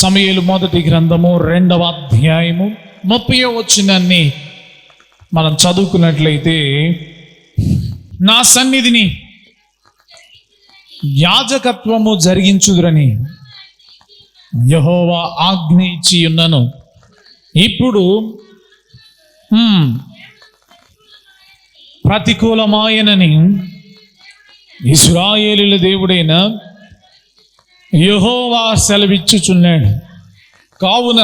సమూయేలు మొదటి గ్రంథము 2వ అధ్యాయము 30వ వచనాన్ని మనం చదువుకున్నట్లయితే, నా సన్నిధిని యాజకత్వము జరిగించుదురని యెహోవా ఆజ్ఞ ఇచ్చి ఉన్నను. ఇప్పుడు ప్రతికూలమాయనని ఇశ్రాయేలీయుల దేవుడైన యెహోవా సెలవిచ్చుచున్నాడు. కావున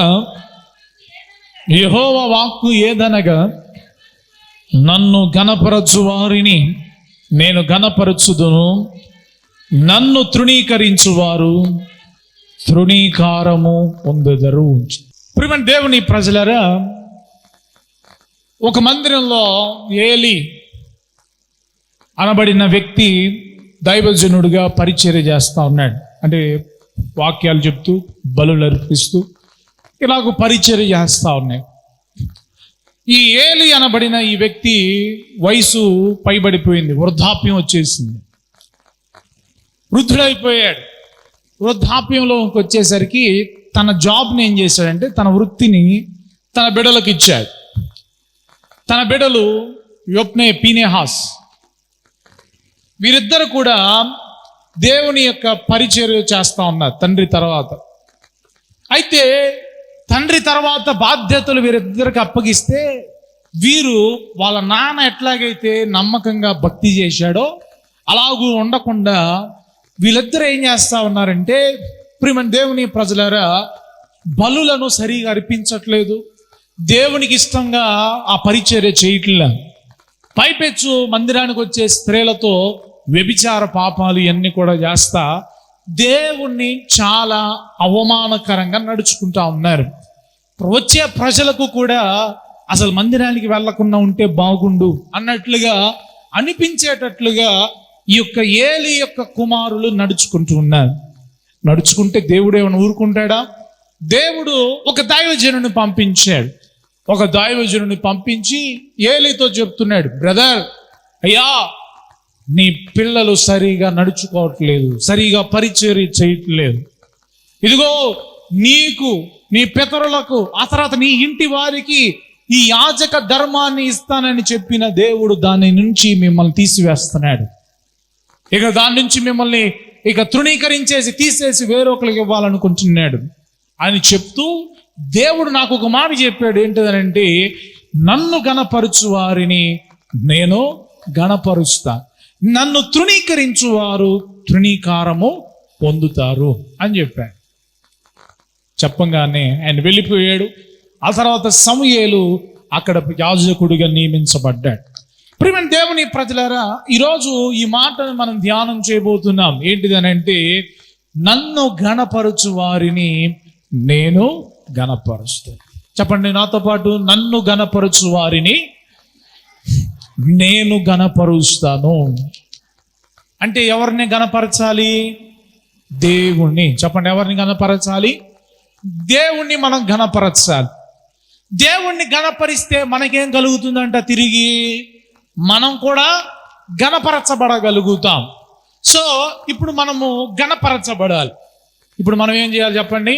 యెహోవా వాక్కు ఏదనగా, నన్ను ఘనపరచు వారిని నేను ఘనపరచుదును, నన్ను తృణీకరించువారు తృణీకారము పొందెదరు. ప్రియమైన దేవుని ప్రజలరా, ఒక మందిరంలో ఏలి అనబడిన వ్యక్తి దైవజనుడిగా పరిచర్య చేస్తూ ఉన్నాడు. అంటే వాక్యాలు చెప్తూ, బలులు అర్పిస్తూ ఇలాగ పరిచర్య చేస్తూ ఉన్నాయి. ఈ ఏలి అనబడిన ఈ వ్యక్తి వయసు పైబడిపోయింది, వృద్ధాప్యం వచ్చేసింది, వృద్ధుడైపోయాడు. వృద్ధాప్యంలోకి వచ్చేసరికి తన జాబ్ని ఏం చేశాడంటే, తన వృత్తిని తన బిడ్డలకు ఇచ్చాడు. తన బిడ్డలు యొప్నే, పీనెహాస్, వీరిద్దరు కూడా దేవుని యొక్క పరిచర్య చేస్తూ ఉన్నారు తండ్రి తర్వాత. అయితే తండ్రి తర్వాత బాధ్యతలు వీరిద్దరికి అప్పగిస్తే, వీరు వాళ్ళ నాన్న ఎట్లాగైతే నమ్మకంగా భక్తి చేశాడో అలాగూ ఉండకుండా వీళ్ళిద్దరు ఏం చేస్తూ ఉన్నారంటే, ప్రియమైన దేవుని ప్రజలారా, బలులను సరిగా అర్పించట్లేదు, దేవునికి ఇష్టంగా ఆ పరిచర్య చేయట్లే. పైపెచ్చు మందిరానికి వచ్చే స్త్రీలతో వ్యభిచార పాపాలు ఇవన్నీ కూడా చేస్తా దేవుణ్ణి చాలా అవమానకరంగా నడుచుకుంటా ఉన్నారు. వచ్చే ప్రజలకు కూడా అసలు మందిరానికి వెళ్లకుండా ఉంటే బాగుండు అన్నట్లుగా అనిపించేటట్లుగా ఈ యొక్క ఏలి యొక్క కుమారులు నడుచుకుంటూ ఉన్నారు. నడుచుకుంటే దేవుడు ఏమైనా ఊరుకుంటాడా? దేవుడు ఒక దైవజనుని పంపించాడు. ఒక దైవజనుని పంపించి ఏలితో చెప్తున్నాడు, బ్రదర్, అయ్యా, నీ పిల్లలు సరిగా నడుచుకోవట్లేదు, సరిగా పరిచర్య చేయట్లేదు. ఇదిగో నీకు, నీ పితరులకు, ఆ తర్వాత నీ ఇంటి వారికి ఈ యాజక ధర్మాన్ని ఇస్తానని చెప్పిన దేవుడు దాని నుంచి మిమ్మల్ని తీసివేస్తున్నాడు. ఇక దాని నుంచి మిమ్మల్ని ఇక తృణీకరించేసి తీసేసి వేరొకరికి ఇవ్వాలనుకుంటున్నాడు అని చెప్తూ, దేవుడు నాకు ఒక మాట చెప్పాడు. ఏంటిదనంటే, నన్ను గణపరచు వారిని నేను గణపరుస్తా, నన్ను తృణీకరించు వారు తృణీకారము పొందుతారు అని చెప్పాడు. చెప్పంగానే ఆయన వెళ్ళిపోయాడు. ఆ తర్వాత సమూయేలు అక్కడ యాజకుడిగా నియమించబడ్డాడు. ప్రియమైన దేవుని ప్రజలారా, ఈరోజు ఈ మాటను మనం ధ్యానం చేయబోతున్నాం. ఏంటిదనంటే, నన్ను గణపరచు వారిని నేను గణపరుస్తాను. చెప్పండి నాతో పాటు, నన్ను గణపరచు వారిని నేను గణపరుస్తాను. అంటే ఎవరిని గణపరచాలి? దేవుణ్ణి. చెప్పండి, ఎవరిని గణపరచాలి? దేవుణ్ణి మనం గణపరచాలి. దేవుణ్ణి గణపరిస్తే మనకేం కలుగుతుందంట? తిరిగి మనం కూడా గణపరచబడగలుగుతాం. సో ఇప్పుడు మనము గణపరచబడాలి. ఇప్పుడు మనం ఏం చేయాలి చెప్పండి?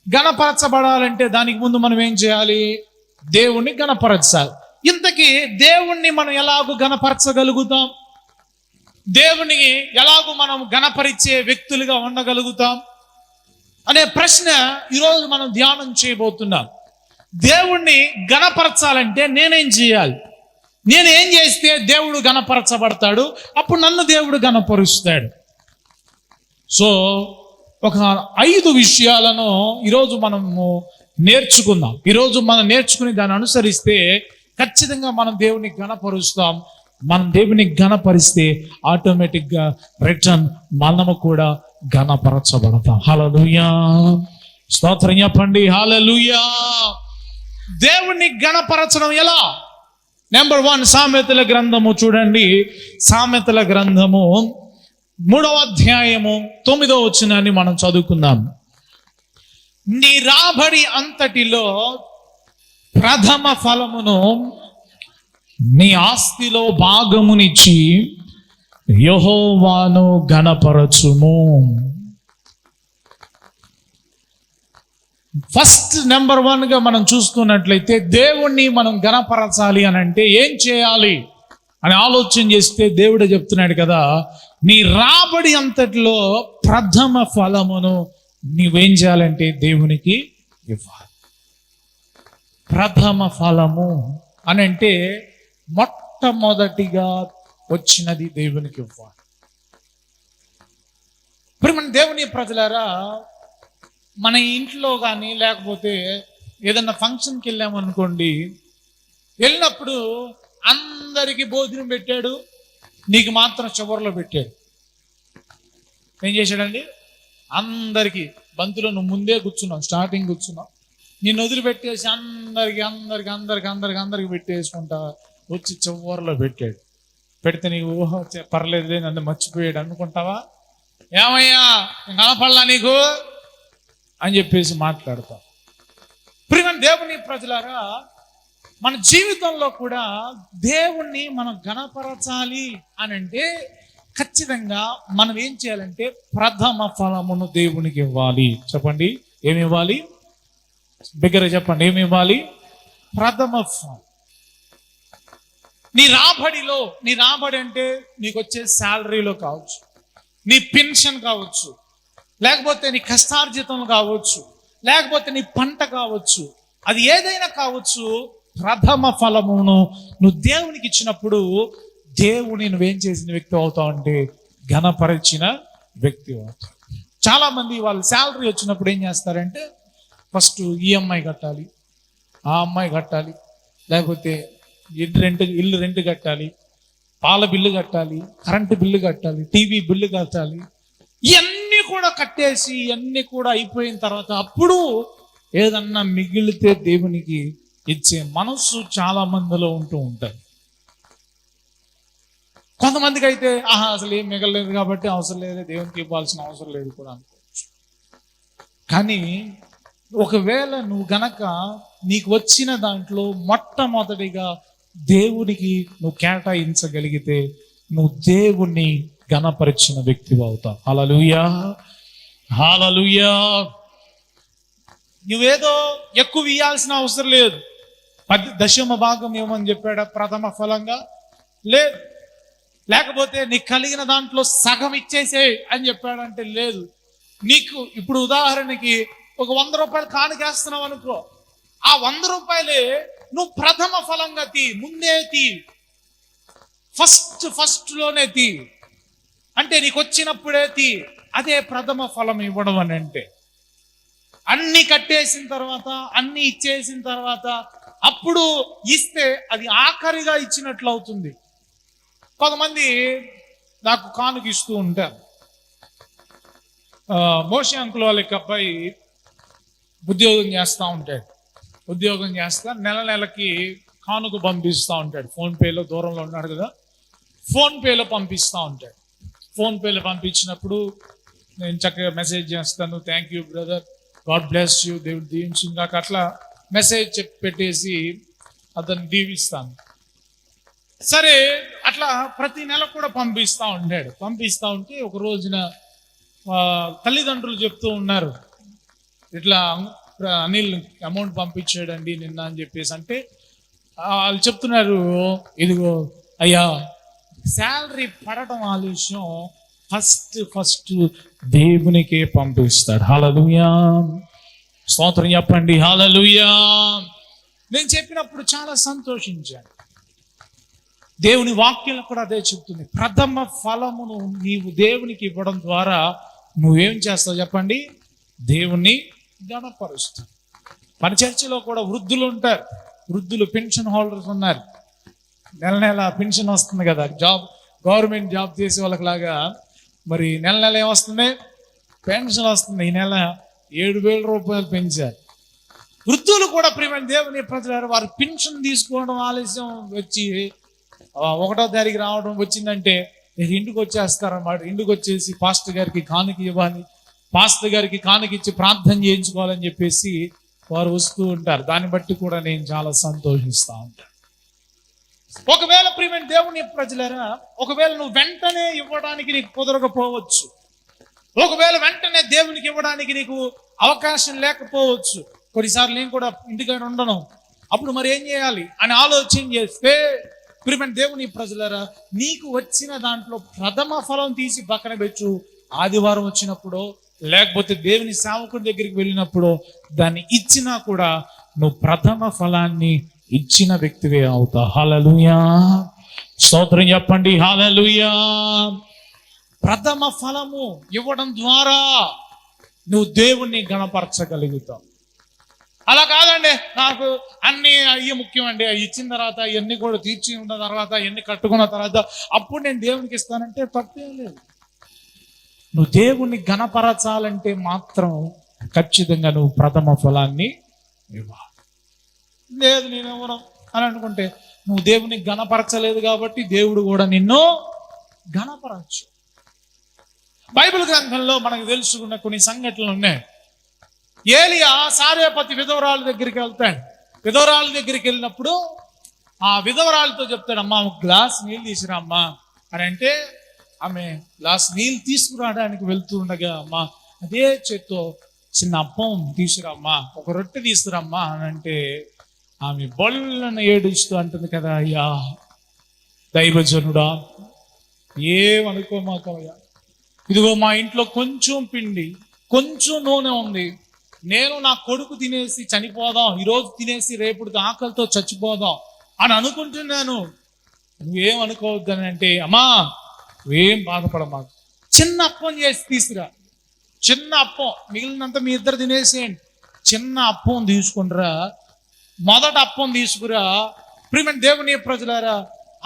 గణపరచబడాలంటే దానికి ముందు మనం ఏం చేయాలి? దేవుణ్ణి గణపరచాలి. ఇంతకీ దేవుణ్ణి మనం ఎలాగూ గణపరచగలుగుతాం? దేవుని ఎలాగూ మనం గణపరిచే వ్యక్తులుగా ఉండగలుగుతాం అనే ప్రశ్న ఈరోజు మనం ధ్యానం చేయబోతున్నాం. దేవుణ్ణి గణపరచాలంటే నేనేం చేయాలి? నేను ఏం చేస్తే దేవుడు గణపరచబడతాడు? అప్పుడు నన్ను దేవుడు గణపరుస్తాడు. సో ఒక 5 విషయాలను ఈరోజు మనము నేర్చుకుందాం. ఈరోజు మనం నేర్చుకుని దాన్ని అనుసరిస్తే ఖచ్చితంగా మనం దేవుని గణపరుస్తాం. మనం దేవుని గణపరిస్తే ఆటోమేటిక్గా రిటర్న్ మనము కూడా గణపరచబడతాం. హల్లెలూయా, స్తోత్రం చెప్పండి. హల్లెలూయా. దేవుణ్ణి గణపరచడం ఎలా? నెంబర్ 1, సామెతల గ్రంథము చూడండి. సామెతల గ్రంథము 3వ అధ్యాయము 9వ వచనాన్ని మనం చదువుకుందాం. నీ రాబడి అంతటిలో ప్రథమ ఫలమును నీ ఆస్తిలో భాగమునిచ్చి యెహోవాను ఘనపరచుము. ఫస్ట్ నెంబర్ 1గా మనం చూసుకున్నట్లయితే దేవుణ్ణి మనం ఘనపరచాలి అని అంటే ఏం చేయాలి అని ఆలోచన చేస్తే దేవుడే చెప్తున్నాడు కదా, నీ రాబడి అంతటిలో ప్రథమ ఫలమును నీవేం చేయాలంటే దేవునికి ఇవ్వాలి. ప్రథమ ఫలము అని అంటే మొట్టమొదటిగా వచ్చినది దేవునికి ఇవ్వాలి. ఇప్పుడు మన దేవుని ప్రజలారా, మన ఇంట్లో కానీ లేకపోతే ఏదన్నా ఫంక్షన్కి వెళ్ళామనుకోండి, వెళ్ళినప్పుడు అందరికీ భోజనం పెట్టాడు, నీకు మాత్రం చివరిలో పెట్టాడు. ఏం చేశాడండి? అందరికీ బంతిలో నువ్వు ముందే కూర్చున్నావు, స్టార్టింగ్ కూర్చున్నావు, నిన్ను వదిలిపెట్టేసి అందరికి పెట్టేసుకుంటా వచ్చి చివరిలో పెట్టాడు. పెడితే నీకు ఊహ పర్లేదులే నన్ను మర్చిపోయాడు అనుకుంటావా? ఏమయ్యా కనపడలా నీకు అని చెప్పేసి మాట్లాడతాం. ప్రియమైన దేవుని ప్రజలారా, మన జీవితంలో కూడా దేవుణ్ణి మనం ఘనపరచాలి అని అంటే ఖచ్చితంగా మనం ఏం చేయాలంటే ప్రథమ ఫలమును దేవునికి ఇవ్వాలి. చెప్పండి, ఏమి ఇవ్వాలి? దగ్గర చెప్పండి, ఏమి ఇవ్వాలి? ప్రథమ ఫలం. నీ రాబడి అంటే నీకు వచ్చే శాలరీలో కావచ్చు, నీ పెన్షన్ కావచ్చు, లేకపోతే నీ కష్టార్జితం కావచ్చు, లేకపోతే నీ పంట కావచ్చు, అది ఏదైనా కావచ్చు. ప్రథమ ఫలమును నువ్వు దేవునికి ఇచ్చినప్పుడు దేవుని నువ్వేం చేసిన వ్యక్తి అవుతావు అంటే ఘనపరిచిన వ్యక్తి అవుతావు. చాలా మంది వాళ్ళ శాలరీ వచ్చినప్పుడు ఏం చేస్తారంటే ఫస్ట్ ఈఎంఐ కట్టాలి, ఆ అమ్మాయి కట్టాలి, లేకపోతే ఇల్లు రెంట్ కట్టాలి, పాల బిల్లు కట్టాలి, కరెంటు బిల్లు కట్టాలి, టీవీ బిల్లు కట్టాలి. ఇవన్నీ కూడా కట్టేసి ఇవన్నీ కూడా అయిపోయిన తర్వాత అప్పుడు ఏదన్నా మిగిలితే దేవునికి ఇచ్చే మనస్సు చాలా మందిలో ఉంటూ ఉంటాయి. కొంతమందికి అయితే అసలు ఏం మిగలలేదు కాబట్టి అవసరం లేదు, దేవునికి ఇవ్వాల్సిన అవసరం లేదు కూడా అనుకోవచ్చు. కానీ ఒకవేళ నువ్వు గనక నీకు వచ్చిన దాంట్లో మొట్టమొదటిగా దేవునికి నువ్వు కేటాయించగలిగితే నువ్వు దేవుణ్ణి ఘనపరిచిన వ్యక్తి అవుతావు. హల్లెలూయా, హల్లెలూయా. నువ్వేదో ఎక్కువ ఇవ్వాల్సిన అవసరం లేదు. 10వ భాగం ఏమని చెప్పాడా? ప్రథమ ఫలంగా లేదు. లేకపోతే నీకు కలిగిన దాంట్లో సగం ఇచ్చేసే అని చెప్పాడంటే లేదు. నీకు ఇప్పుడు ఉదాహరణకి ఒక 100 రూపాయలు కానుకేస్తున్నావు అనుకో, ఆ 100 రూపాయలే నువ్వు ప్రథమ ఫలంగా ముందే ఫస్ట్ లోనే అంటే నీకు వచ్చినప్పుడే అదే ప్రథమ ఫలం ఇవ్వడం అని అంటే. అన్ని కట్టేసిన తర్వాత, అన్ని ఇచ్చేసిన తర్వాత అప్పుడు ఇస్తే అది ఆఖరిగా ఇచ్చినట్లు అవుతుంది. కొంతమంది నాకు కానుక ఇస్తూ ఉంటారు. మోషే అంకుల్ వాళ్ళ అబ్బాయి ఉద్యోగం చేస్తా నెలకి కానుక పంపిస్తూ ఉంటాడు. ఫోన్పేలో దూరంలో ఉన్నాడు కదా, ఫోన్పేలో పంపిస్తూ ఉంటాడు. ఫోన్పేలో పంపించినప్పుడు నేను చక్కగా మెసేజ్ చేస్తాను, thank you brother, God bless you, దేవుడు దీవించు, నాకు అట్లా మెసేజ్ పెట్టేసి అతన్ని దీవిస్తాను. సరే, అట్లా ప్రతి నెల కూడా పంపిస్తూ ఉంటే ఒక రోజున తల్లిదండ్రులు చెప్తూ ఉన్నారు, ఇట్లా అనిల్ అమౌంట్ పంపించాడండి నిన్న అని చెప్పేసి. అంటే వాళ్ళు చెప్తున్నారు, ఇదిగో అయ్యా శాలరీ పడటం ఆలస్యం, ఫస్ట్ దేవునికే పంపిస్తాడు. హల్లెలూయా, స్తోత్రం చెప్పండి, హల్లెలూయా. నేను చెప్పినప్పుడు చాలా సంతోషించాను. దేవుని వాక్యం కూడా అదే చెప్తుంది. ప్రథమ ఫలమును నీవు దేవునికి ఇవ్వడం ద్వారా నువ్వేం చేస్తావు చెప్పండి? దేవుణ్ణి ఘనపరుస్తావు. మన చర్చిలో కూడా వృద్ధులు ఉంటారు, వృద్ధులు పెన్షన్ హోల్డర్స్ ఉన్నారు. నెల పెన్షన్ వస్తుంది కదా, గవర్నమెంట్ జాబ్ చేసే వాళ్ళకి లాగా. మరి నెల ఏమొస్తుంది? పెన్షన్ వస్తుంది. ఈ నెల 7,000 రూపాయలు పెంచారు. వృద్ధులు కూడా ప్రియమైన దేవుని ప్రజలారా, వారు పెన్షన్ తీసుకోవడం ఆలస్యం వచ్చి 1వ తారీఖు రావడం వచ్చిందంటే ఇంటికి వచ్చేస్తారన్నమాట. ఇంటికి వచ్చేసి పాస్టర్ గారికి కానుక ఇవ్వాలి, పాస్టర్ గారికి కానుక ఇచ్చి ప్రార్థన చేయించుకోవాలని చెప్పేసి వారు వస్తూ ఉంటారు. దాన్ని బట్టి కూడా నేను చాలా సంతోషిస్తూ ఉంటాను. ఒకవేళ ప్రియమైన దేవుని ప్రజలారా, ఒకవేళ నువ్వు వెంటనే ఇవ్వడానికి నీకు కుదరకపోవచ్చు, ఒకవేళ వెంటనే దేవునికి ఇవ్వడానికి నీకు అవకాశం లేకపోవచ్చు. కొన్నిసార్లు నేను కూడా ఇంటికాడ ఉండను, అప్పుడు మరి ఏం చేయాలి అని ఆలోచన చేస్తే, ప్రియమైన దేవుని ప్రజలారా, నీకు వచ్చిన దాంట్లో ప్రథమ ఫలం తీసి పక్కన పెట్టు. ఆదివారం వచ్చినప్పుడు లేకపోతే దేవుని సేవకుడి దగ్గరికి వెళ్ళినప్పుడు దాన్ని ఇచ్చినా కూడా నువ్వు ప్రథమ ఫలాన్ని ఇచ్చిన వ్యక్తివే అవుతావు. హల్లెలూయా, స్తోత్రం చెప్పండి. హల్లెలూయా. ప్రథమ ఫలము ఇవ్వడం ద్వారా నువ్వు దేవుణ్ణి గణపరచగలుగుతావు. అలా కాదండి, నాకు అన్ని అయ్యి ముఖ్యం అండి, ఇచ్చిన తర్వాత ఇవన్నీ కూడా తీర్చి ఉన్న తర్వాత ఇవన్నీ కట్టుకున్న తర్వాత అప్పుడు నేను దేవునికి ఇస్తానంటే తప్పేం లేదు. నువ్వు దేవుణ్ణి గణపరచాలంటే మాత్రం ఖచ్చితంగా నువ్వు ప్రథమ ఫలాన్ని ఇవ్వాలి. లేదు నేను ఇవ్వను అని అనుకుంటే నువ్వు దేవుని గణపరచలేదు కాబట్టి దేవుడు కూడా నిన్ను గణపరచు. బైబిల్ గ్రంథంలో మనకు తెలుసుకున్న కొన్ని సంఘటనలు ఉన్నాయి. ఏలియా సారేపతి విధవరాల దగ్గరికి వెళ్తాడు. విధవరాల దగ్గరికి వెళ్ళినప్పుడు ఆ విధవరాలతో చెప్తాడు, అమ్మా ఒక గ్లాస్ నీళ్ళు తీసుకురామ్మా అని అంటే, ఆమె గ్లాస్ నీళ్ళు తీసుకురావడానికి వెళ్తూ ఉండగా, అమ్మా అదే చేత్తో చిన్న అప్పం తీసుకురామ్మా, ఒక రొట్టె తీసుకురామ్మా అని అంటే, ఆమె బొళ్ళను ఏడుస్తూ అంటుంది కదా, అయ్యా దైవజనుడా ఏమనుకోమాకయ్యా, ఇదిగో మా ఇంట్లో కొంచెం పిండి కొంచెం నూనె ఉంది, నేను నా కొడుకు తినేసి చనిపోదాం, ఈరోజు తినేసి రేపుడు ఆకలితో చచ్చిపోదాం అని అనుకుంటున్నాను, నువ్వేమనుకోవద్దని అంటే, అమ్మా నువ్వేం బాధపడమాకు, చిన్న అప్పం చేసి తీసుకురా, చిన్న అప్పం, మిగిలినంత మీ ఇద్దరు తినేసేయండి, చిన్న అప్పం తీసుకుంటారా, మొదట అప్పం తీసుకురా. ప్రియమైన దేవుని ప్రజలారా,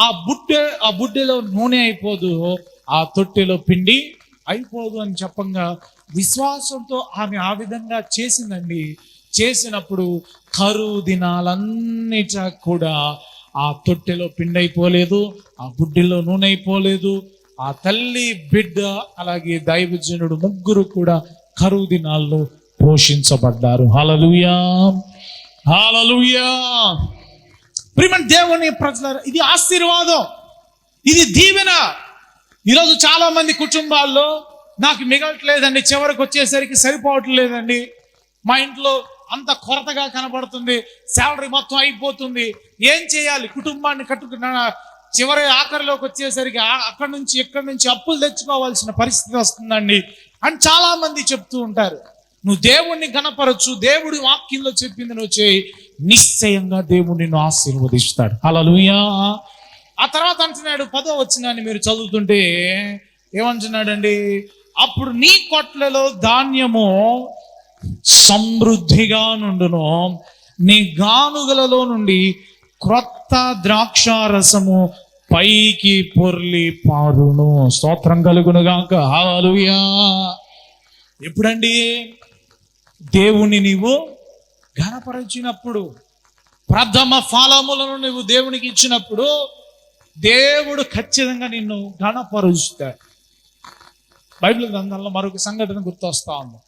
ఆ బుడ్డెలో నూనె అయిపోదు, ఆ తొట్టెలో పిండి అయిపోదు అని చెప్పంగా విశ్వాసంతో ఆమె ఆ విధంగా చేసిందండి. చేసినప్పుడు కరువు దినాలన్నిట కూడా ఆ తొట్టెలో పిండి అయిపోలేదు, ఆ బుడ్డిలో నూనె అయిపోలేదు. ఆ తల్లి, బిడ్డ, అలాగే దైవజనుడు ముగ్గురు కూడా కరువు దినాల్లో పోషించబడ్డారు. హల్లెలూయా, హల్లెలూయా. ప్రియమైన దేవుని ప్రజలారా, ఇది ఆశీర్వాదం, ఇది దీవెన. ఈరోజు చాలా మంది కుటుంబాల్లో నాకు మిగలట్లేదండి, చివరికి వచ్చేసరికి సరిపోవట్లేదండి, మా ఇంట్లో అంత కొరతగా కనబడుతుంది, శాలరీ మొత్తం అయిపోతుంది, ఏం చేయాలి, కుటుంబాన్ని కట్టుకున్న చివరి ఆఖరిలోకి వచ్చేసరికి అక్కడి నుంచి ఇక్కడి నుంచి అప్పులు తెచ్చుకోవాల్సిన పరిస్థితి వస్తుందండి అని చాలా మంది చెప్తూ ఉంటారు. నువ్వు దేవుణ్ణి గణపరచు, దేవుడి వాక్యంలో చెప్పింది నువ్వు చేయి, నిశ్చయంగా దేవుడు నిన్ను ఆశీర్వదిస్తాడు. హల్లెలూయా. ఆ తర్వాత అంటున్నాడు 10వ వచనాన్ని మీరు చదువుతుంటే ఏమంటున్నాడండి, అప్పుడు నీ కొట్లలో ధాన్యము సమృద్ధిగా నుండును, నీ గానుగలలో నుండి క్రొత్త ద్రాక్షారసము పైకి పొర్లి పారును. స్తోత్రం కలుగునుగాక. హల్లెలూయా. ఎప్పుడండి? దేవుణ్ణి నీవు ఘనపరిచినప్పుడు, ప్రథమ ఫలములను నువ్వు దేవునికి ఇచ్చినప్పుడు దేవుడు ఖచ్చితంగా నిన్ను ఘనపరుస్తాడు. బైబిల్ గ్రంథంలో మరొక సంఘటన గుర్తొస్తా ఉంది.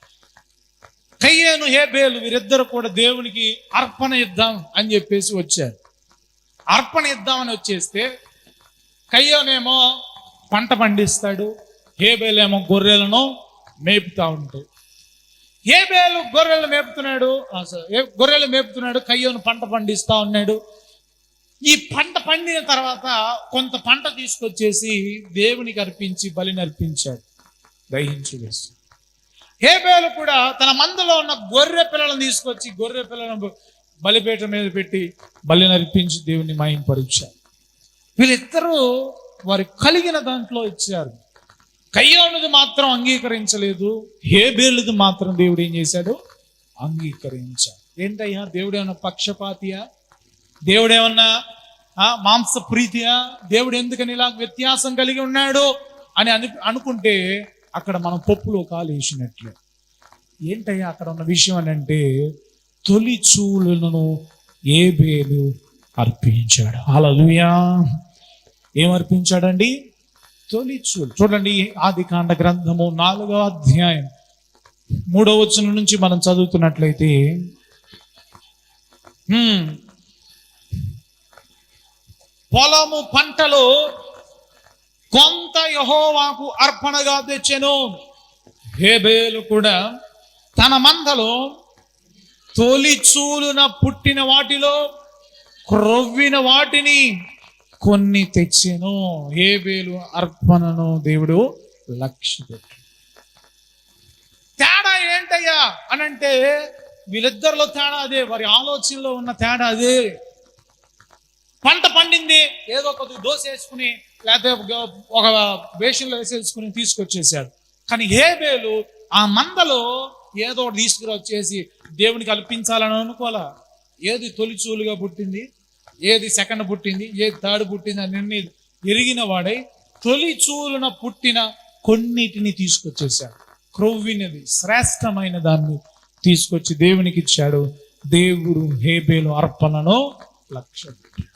కయ్యేను, హేబేలు వీరిద్దరు కూడా దేవునికి అర్పణ ఇద్దాం అని చెప్పేసి వచ్చారు. అర్పణ ఇద్దామని వచ్చేస్తే కయ్యేనేమో పంట పండిస్తాడు, హేబేలేమో గొర్రెలను మేపుతా ఉంటాడు. హేబేలు గొర్రెలు మేపుతున్నాడు, కయ్యేను పంట పండిస్తా ఉన్నాడు. ఈ పంట పండిన తర్వాత కొంత పంట తీసుకొచ్చేసి దేవునికి అర్పించి బలిని అర్పించాడు, దహించి వేసి. హేబేలు కూడా తన మందలో ఉన్న గొర్రె పిల్లలను తీసుకొచ్చి గొర్రె పిల్లలను బలిపీఠ మీద పెట్టి బలిని అర్పించి దేవుని మహిమపరిచారు. వీళ్ళిద్దరూ వారి కలిగిన దాంట్లో ఇచ్చారు. కయ్యోనుది మాత్రం అంగీకరించలేదు, హేబేలుది మాత్రం దేవుడు ఏం చేశాడు? అంగీకరించాడు. ఏంటయ్యా, దేవుడేమన్నా పక్షపాతియా? దేవుడేమన్నా మాంస ప్రీతియా? దేవుడు ఎందుకని ఇలా వ్యత్యాసం కలిగి ఉన్నాడు అని అనుకుంటే అక్కడ మనం పప్పులో కాలు వేసినట్లే. ఏంటయ్యా అక్కడ ఉన్న విషయం అని అంటే, తొలి చూలును హేబేలు అర్పించాడు. హల్లెలూయా. ఏం అర్పించాడండి? తొలి చూలు. చూడండి, ఆదికాండ గ్రంథము 4వ అధ్యాయం 3వ వచనం నుంచి మనం చదువుతున్నట్లయితే, పొలము పంటలో కొంత యెహోవాకు అర్పణగా తెచ్చెను. హేబేలు కూడా తన మందలో తొలిచూలున పుట్టిన వాటిలో క్రొవ్విన వాటిని కొన్ని తెచ్చెను. హేబేలు అర్పణను దేవుడు లక్ష్యపెట్టాడు. తేడా ఏంటయ్యా అనంటే వీళ్ళిద్దరిలో తేడా అదే, వారి ఆలోచనలో ఉన్న తేడా అదే. పంట పండింది, ఏదో కొద్దిగా దోశ వేసుకుని లేకపోతే ఒక బేషన్లో వేసేసుకుని తీసుకొచ్చేసాడు. కానీ హేబేలు ఆ మందలో ఏదో ఒకటి తీసుకురొచ్చేసి దేవునికి అర్పించాలని అనుకోవాలా. ఏది తొలిచూలుగా పుట్టింది, ఏది సెకండ్ పుట్టింది, ఏది థర్డ్ పుట్టింది అని ఎరిగిన వాడై తొలిచూలున పుట్టిన కొన్నిటిని తీసుకొచ్చేసాడు. క్రొవ్వినది శ్రేష్టమైన దాన్ని తీసుకొచ్చి దేవునికి ఇచ్చాడు. దేవుడు హేబేలు అర్పణను లక్ష్యపెట్టాడు.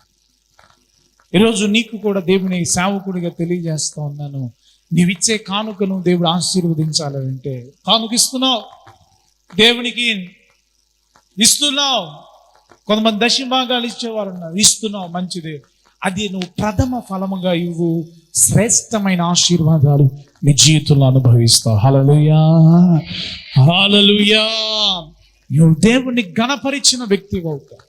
ఈరోజు నీకు కూడా దేవుని సేవకుడిగా తెలియజేస్తా ఉన్నాను, నీవిచ్చే కానుకను దేవుడు ఆశీర్వదించాలంటే కానుక ఇస్తున్నావు, దేవునికి ఇస్తున్నావు. కొంతమంది దశభాగాలు ఇచ్చేవారు ఉన్నారు, ఇస్తున్నావు, మంచిదే. అది నువ్వు ప్రథమ ఫలముగా ఇవ్వు, శ్రేష్టమైన ఆశీర్వాదాలు నీ జీవితంలో అనుభవిస్తావు. హల్లెలూయా, హల్లెలూయా. నువ్వు దేవుణ్ణి ఘనపరిచిన వ్యక్తిగా అవుతావు.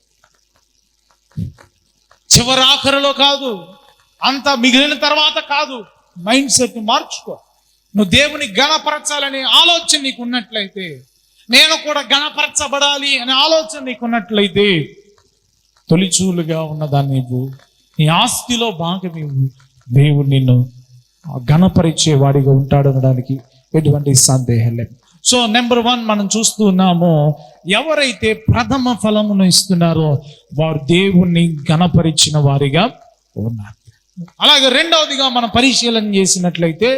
చివరాఖరులో కాదు, అంత మిగిలిన తర్వాత కాదు. మైండ్ సెట్ మార్చుకో. నువ్వు దేవుని ఘనపరచాలనే ఆలోచన నీకు ఉన్నట్లయితే, నేను కూడా ఘనపరచబడాలి అనే ఆలోచన నీకున్నట్లయితే, తొలిచూలుగా ఉన్నదాన్ని ఇవ్వు, నీ ఆస్తిలో భాగం ఇవ్వు. దేవుడు నిన్ను ఘనపరిచే వాడిగా ఉంటాడు అనడానికి ఎటువంటి సందేహం లేదు. సో నెంబర్ 1 మనం చూస్తూ ఉన్నాము, ఎవరైతే ప్రథమ ఫలమును ఇస్తున్నారో వారు దేవుణ్ణి ఘనపరిచిన వారిగా ఉన్నారు. అలాగే రెండవదిగా మనం పరిశీలన చేసినట్లయితే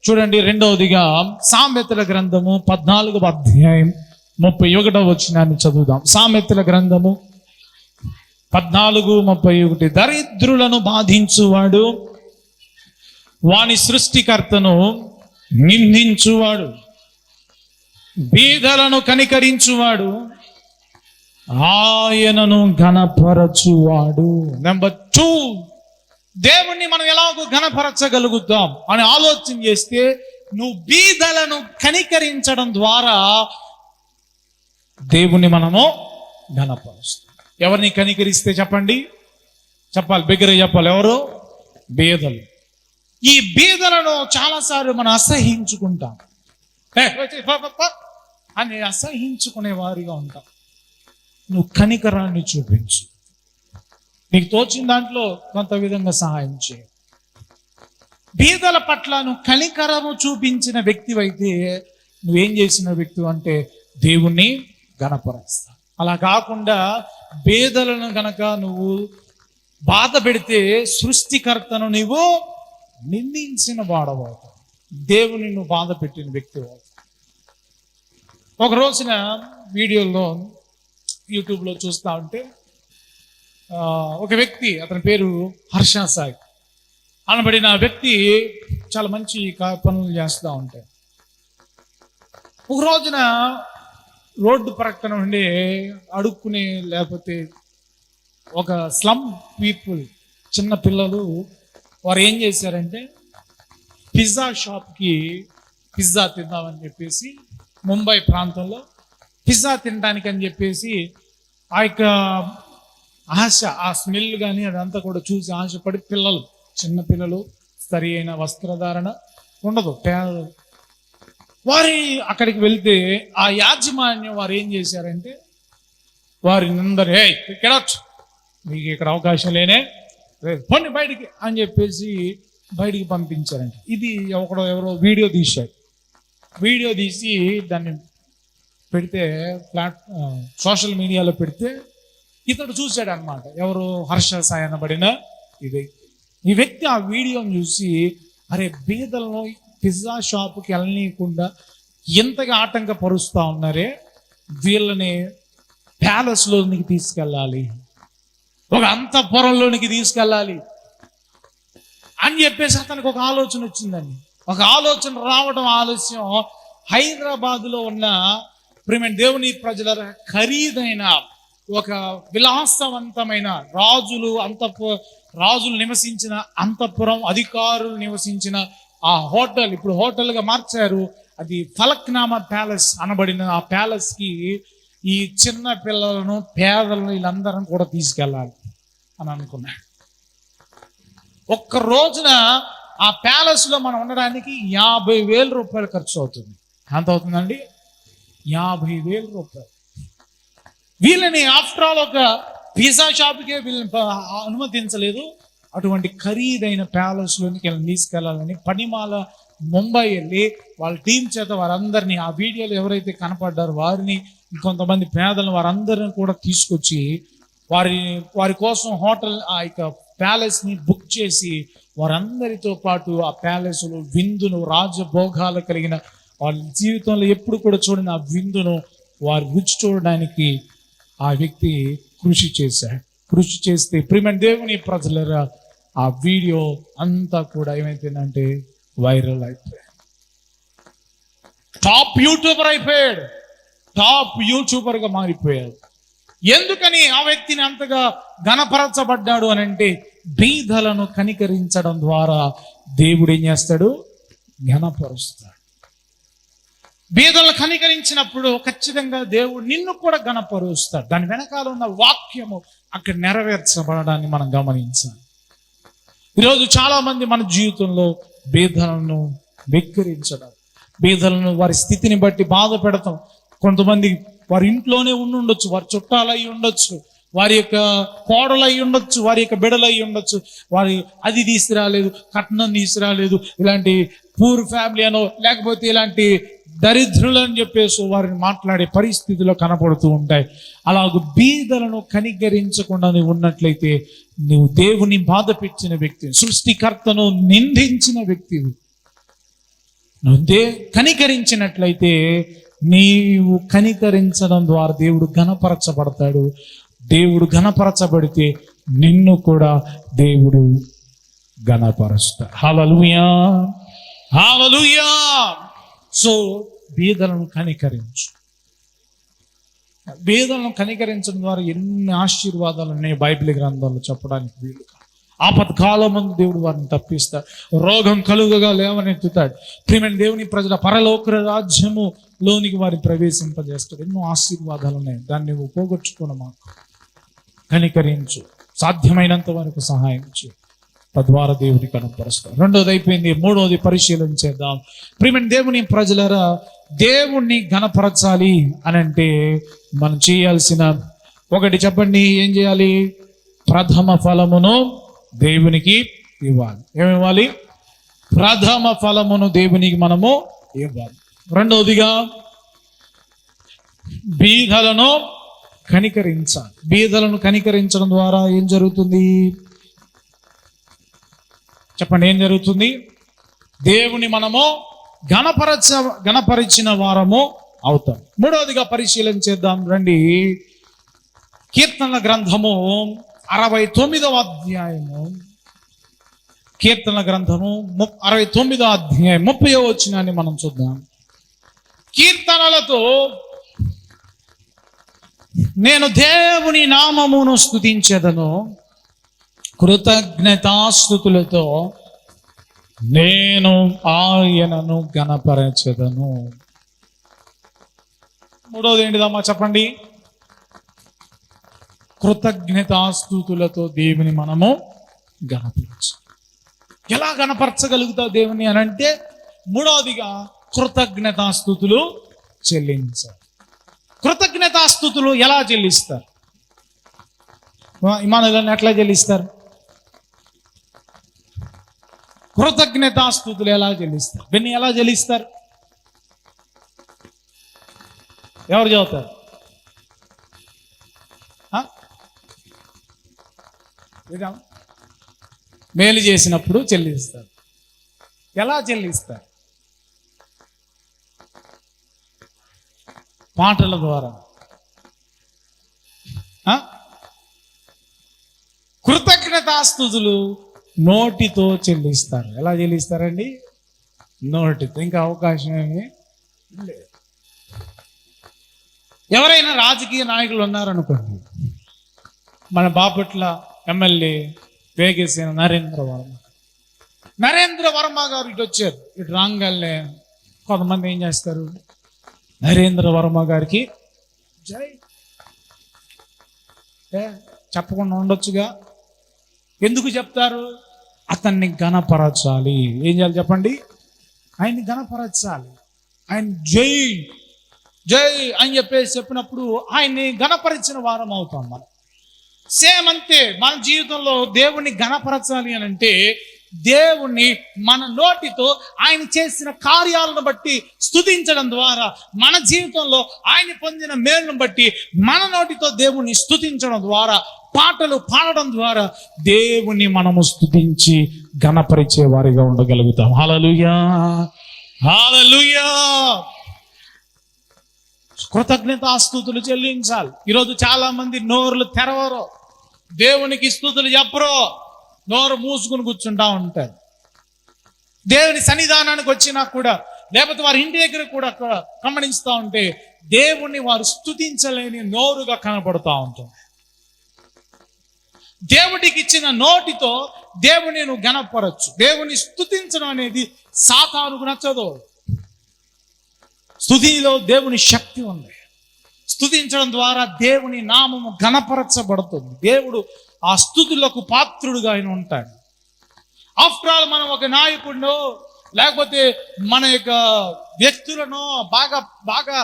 చూడండి, రెండవదిగా సామెతల గ్రంథము 14వ అధ్యాయం 31వ వచనాన్ని చదువుదాం. సామెతల గ్రంథము 14:31. దరిద్రులను బాధించువాడు వాని సృష్టికర్తను నిందించువాడు, బీదలను కనికరించువాడు ఆయనను ఘనపరచువాడు. నెంబర్ 2, దేవుణ్ణి మనం ఎలాగో ఘనపరచగలుగుతాం అని ఆలోచన చేస్తే, నువ్వు బీదలను కనికరించడం ద్వారా దేవుణ్ణి మనము ఘనపరుస్తాం. ఎవరిని కనికరిస్తే చెప్పండి, చెప్పాలి, బిగ్గర చెప్పాలి. ఎవరు? బీదలు. ఈ బీదలను చాలాసార్లు మనం అసహించుకుంటాం, అని అసహించుకునే వారిగా ఉంటాం. నువ్వు కనికరాన్ని చూపించు, నీకు తోచిన దాంట్లో కొంత విధంగా సహాయం చేయ. బీదల పట్ల నువ్వు కనికరము చూపించిన వ్యక్తివైతే నువ్వేం చేసిన వ్యక్తి అంటే దేవుణ్ణి ఘనపరుస్తా. అలా కాకుండా బీదలను గనక నువ్వు బాధ పెడితే సృష్టికర్తను నువ్వు నిందించిన వాడవుతావు, దేవుని నువ్వు బాధ పెట్టిన వ్యక్తి అవుతావు. ఒక రోజున వీడియోలో యూట్యూబ్లో చూస్తూ ఉంటే ఒక వ్యక్తి, అతని పేరు హర్ష సాయి అనబడిన వ్యక్తి చాలా మంచి పనులు చేస్తూ ఉంటాయి. ఒక రోజున రోడ్డు ప్రక్కన ఉండే అడుక్కునే లేకపోతే ఒక స్లమ్ పీపుల్, చిన్న పిల్లలు, వారు ఏం చేశారంటే పిజ్జా షాప్కి పిజ్జా తిందామని చెప్పేసి, ముంబై ప్రాంతంలో పిజ్జా తినడానికి అని చెప్పేసి ఆ యొక్క ఆశ, ఆ స్మెల్ కానీ అదంతా కూడా చూసి ఆశపడి పిల్లలు, చిన్న పిల్లలు, సరి అయిన వస్త్రధారణ ఉండదు, పేదలు, వారి అక్కడికి వెళ్తే ఆ యాజమాన్యం వారు ఏం చేశారంటే వారిని అందరూ, ఇక్కడ మీకు ఇక్కడ అవకాశం లేనే, పోండి బయటికి అని చెప్పేసి బయటికి పంపించారంట. ఇది ఎవరో వీడియో తీశారు. వీడియో తీసి దాన్ని పెడితే సోషల్ మీడియాలో పెడితే ఇతడు చూశాడు అనమాట. ఎవరు? హర్ష సాయి అనబడిన ఈ వ్యక్తి ఆ వీడియోని చూసి, అరే బీదలను పిజ్జా షాపుకి వెళ్ళనీయకుండా ఎంతగా ఆటంకపరుస్తూ ఉన్నారే, వీళ్ళని ప్యాలెస్లోనికి తీసుకెళ్ళాలి, ఒక అంతఃపురంలోనికి తీసుకెళ్ళాలి అని చెప్పేసి అతనికి ఒక ఆలోచన వచ్చిందండి. ఒక ఆలోచన రావడం ఆలస్యం. హైదరాబాదులో ఉన్న ప్రియమైన దేవుని ప్రజల ఖరీదైన ఒక విలాసవంతమైన రాజులు నివసించిన అంతఃపురం, అధికారులు నివసించిన ఆ హోటల్ ఇప్పుడు హోటల్గా మార్చారు. అది ఫలక్నామా ప్యాలెస్ అనబడిన ఆ ప్యాలెస్కి ఈ చిన్న పిల్లలను పేదలను వీళ్ళందరం కూడా తీసుకెళ్ళాలి అని అనుకున్నాడు. ఒక్క రోజున ఆ ప్యాలెస్లో మనం ఉండడానికి 50,000 రూపాయలు ఖర్చు అవుతుంది. ఎంత అవుతుందండి? 50,000 రూపాయలు. వీళ్ళని ఆఫ్టర్ ఆల్ ఒక పిజ్జా షాప్కే వీళ్ళని అనుమతించలేదు. అటువంటి ఖరీదైన ప్యాలెస్లోనికి వీళ్ళని తీసుకెళ్లాలని పనిమాల ముంబై వెళ్ళి వాళ్ళ టీం చేత వారందరినీ, ఆ వీడియోలో ఎవరైతే కనపడ్డారో వారిని, ఇంకొంతమంది పేదలను వారందరిని కూడా తీసుకొచ్చి వారి కోసం హోటల్ ఆ యొక్క ప్యాలెస్ని బుక్ చేసి వారందరితో పాటు ఆ ప్యాలెస్లో విందును, రాజభోగాలు కలిగిన వాళ్ళ జీవితంలో ఎప్పుడు కూడా చూడని ఆ విందును వారి రుచి చూడడానికి ఆ వ్యక్తి కృషి చేశాడు. కృషి చేస్తే ప్రియమైన దేవుని ప్రజలరా ఆ వీడియో అంతా కూడా ఏమైపోయిందంటే వైరల్ అయిపోయాడు. టాప్ యూట్యూబర్ అయిపోయాడు. టాప్ యూట్యూబర్గా మారిపోయాడు. ఎందుకని ఆ వ్యక్తిని అంతగా ఘనపరచబడ్డాడు అని అంటే, బీదలను కనికరించడం ద్వారా దేవుడు ఏం చేస్తాడు? ఘనపరుస్తాడు. బీదలను కనికరించినప్పుడు ఖచ్చితంగా దేవుడు నిన్ను కూడా ఘనపరుస్తాడు. దాని వెనకాల ఉన్న వాక్యము అక్కడ నెరవేర్చబడడాన్ని మనం గమనించాలి. ఈరోజు చాలా మంది మన జీవితంలో బీదలను వెక్కిరించడం, బీదలను వారి స్థితిని బట్టి బాధ పెడతాం. కొంతమంది వారి ఇంట్లోనే ఉండొచ్చు, వారి చుట్టాలు అయి ఉండొచ్చు, వారి యొక్క కోడలు అయి ఉండొచ్చు, వారి యొక్క బిడలు అయి ఉండొచ్చు. వారి అది తీసుకురాలేదు, కట్నం తీసుకురాలేదు, ఇలాంటి పూర్ ఫ్యామిలీ అనో లేకపోతే ఇలాంటి దరిద్రులు అని చెప్పేసి వారిని మాట్లాడే పరిస్థితిలో కనపడుతూ ఉంటాయి. అలాగ బీదలను కనికరించకుండా నువ్వు ఉన్నట్లయితే నువ్వు దేవుని బాధ పెట్టిన వ్యక్తివి, సృష్టికర్తను నిందించిన వ్యక్తివి. నువ్వు కనికరించినట్లయితే నీవు కనికరించడం ద్వారా దేవుడు ఘనపరచబడతాడు. దేవుడు ఘనపరచబడితే నిన్ను కూడా దేవుడు ఘనపరుస్తాడు. హల్లెలూయా, హల్లెలూయా. సో బీదలను కనికరించు. బీదలను కనికరించడం ద్వారా ఎన్ని ఆశీర్వాదాలు ఉన్నాయి బైబిల్ గ్రంథాల్లో చెప్పడానికి వీలు. ఆపత్కాలం ముందు దేవుడు వారిని తప్పిస్తాడు. రోగం కలుగగా లేవనెత్తుతాడు. ప్రియమైన దేవుని ప్రజల పరలోక రాజ్యములోనికి వారిని ప్రవేశింపజేస్తాడు. ఎన్నో ఆశీర్వాదాలు ఉన్నాయి. దాన్ని నువ్వు పోగొట్టుకున్న మాకు కనికరించు, సాధ్యమైనంత వరకు సహాయం చేయి, తద్వారా దేవుని కనపరుస్తాడు. రెండోది అయిపోయింది. మూడోది పరిశీలన చేద్దాం. ప్రియమైన దేవుని ప్రజలరా, దేవుణ్ణి ఘనపరచాలి అని అంటే మనం చేయాల్సిన ఒకటి చెప్పండి, ఏం చేయాలి? ప్రథమ ఫలమును దేవునికి ఇవ్వాలి. ఏమివ్వాలి? ప్రథమ ఫలమును దేవునికి మనము ఇవ్వాలి. రెండవదిగా బీదలను కనికరించాలి. బీదలను కనికరించడం ద్వారా ఏం జరుగుతుంది చెప్పండి? ఏం జరుగుతుంది? దేవుని మనము ఘనపరిచిన వారము అవుతాం. మూడవదిగా పరిశీలన చేద్దాం రండి. కీర్తనల గ్రంథము 69వ అధ్యాయము, కీర్తనల గ్రంథము 69వ అధ్యాయం 30వ వచనాన్ని మనం చూద్దాం. కీర్తనలతో నేను దేవుని నామమును స్తుతించెదను, కృతజ్ఞతాస్తుతులతో నేను ఆయనను ఘనపరచెదను. మూడోది ఏంటిదమ్మా చెప్పండి? కృతజ్ఞతాస్తుతులతో దేవుని మనము ఘనపరచు. ఎలా ఘనపరచగలుగుతావు దేవుని అని అంటే, మూడవదిగా కృతజ్ఞతాస్తుతులు చెల్లించాలి. కృతజ్ఞతాస్తుతులు ఎలా చెల్లిస్తారు? ఇమానుయేలుని ఎట్లా చెల్లిస్తారు? కృతజ్ఞతాస్తుతులు ఎలా చెల్లిస్తారు? దీన్ని ఎలా చెల్లిస్తారు? ఎవరు చదువుతారు? మేలు చేసినప్పుడు చెల్లిస్తారు. ఎలా చెల్లిస్తారు? పాటల ద్వారా. కృతజ్ఞతాస్తుతులు నోటితో చెల్లిస్తారు. ఎలా చెల్లిస్తారండి? నోటితో. ఇంకా అవకాశం ఏమి లేదు. ఎవరైనా రాజకీయ నాయకులు ఉన్నారనుకోండి, మన బాపట్ల ఎమ్మెల్యే వేగేసిన నరేంద్ర వర్మ గారు ఇటు వచ్చారు. ఇటు రాంగల్నే కొంతమంది ఏం చేస్తారు, నరేంద్ర వర్మ గారికి జై చెప్పకుండా ఉండొచ్చుగా. ఎందుకు చెప్తారు? అతన్ని ఘనపరచాలి. ఏం చేయాలి చెప్పండి? ఆయన్ని ఘనపరచాలి. ఆయన జై జై అని చెప్పేసి చెప్పినప్పుడు ఆయన్ని ఘనపరిచిన వారం అవుతాం మనం. సేమ్ అంతే మన జీవితంలో దేవుణ్ణి ఘనపరచాలి అని అంటే దేవుణ్ణి మన నోటితో ఆయన చేసిన కార్యాలను బట్టి స్తుతించడం ద్వారా, మన జీవితంలో ఆయన పొందిన మేలును బట్టి మన నోటితో దేవుణ్ణి స్తుతించడం ద్వారా, పాటలు పాడడం ద్వారా దేవుణ్ణి మనము స్తుతించి ఘనపరిచే వారిగా ఉండగలుగుతాం. హల్లెలూయా, హల్లెలూయా. కృతజ్ఞతాస్తుతులు చెల్లించాలి. ఈరోజు చాలా మంది నోరులు తెరవరు, దేవునికి స్తుతులు చెప్పరు, నోరు మూసుకుని కూర్చుంటా ఉంటారు. దేవుని సన్నిధానానికి వచ్చినా కూడా, లేకపోతే వారి ఇంటి దగ్గర కూడా గమనిస్తూ ఉంటే దేవుణ్ణి వారు స్తుతించలేని నోరుగా కనపడుతూ ఉంటుంది. దేవుడికి ఇచ్చిన నోటితో దేవుని నువ్వు ఘనపరచు. దేవుని స్తుతించడం అనేది సాతానుకు నచ్చదు. స్తుతిలో దేవుని శక్తి ఉంది. స్తుతించడం ద్వారా దేవుని నామము ఘనపరచబడుతుంది. దేవుడు ఆ స్తుతులకు పాత్రుడుగా ఆయన ఉంటాడు. ఆఫ్టర్ ఆల్ మనం ఒక నాయకుడినో లేకపోతే మన యొక్క వ్యక్తులను బాగా బాగా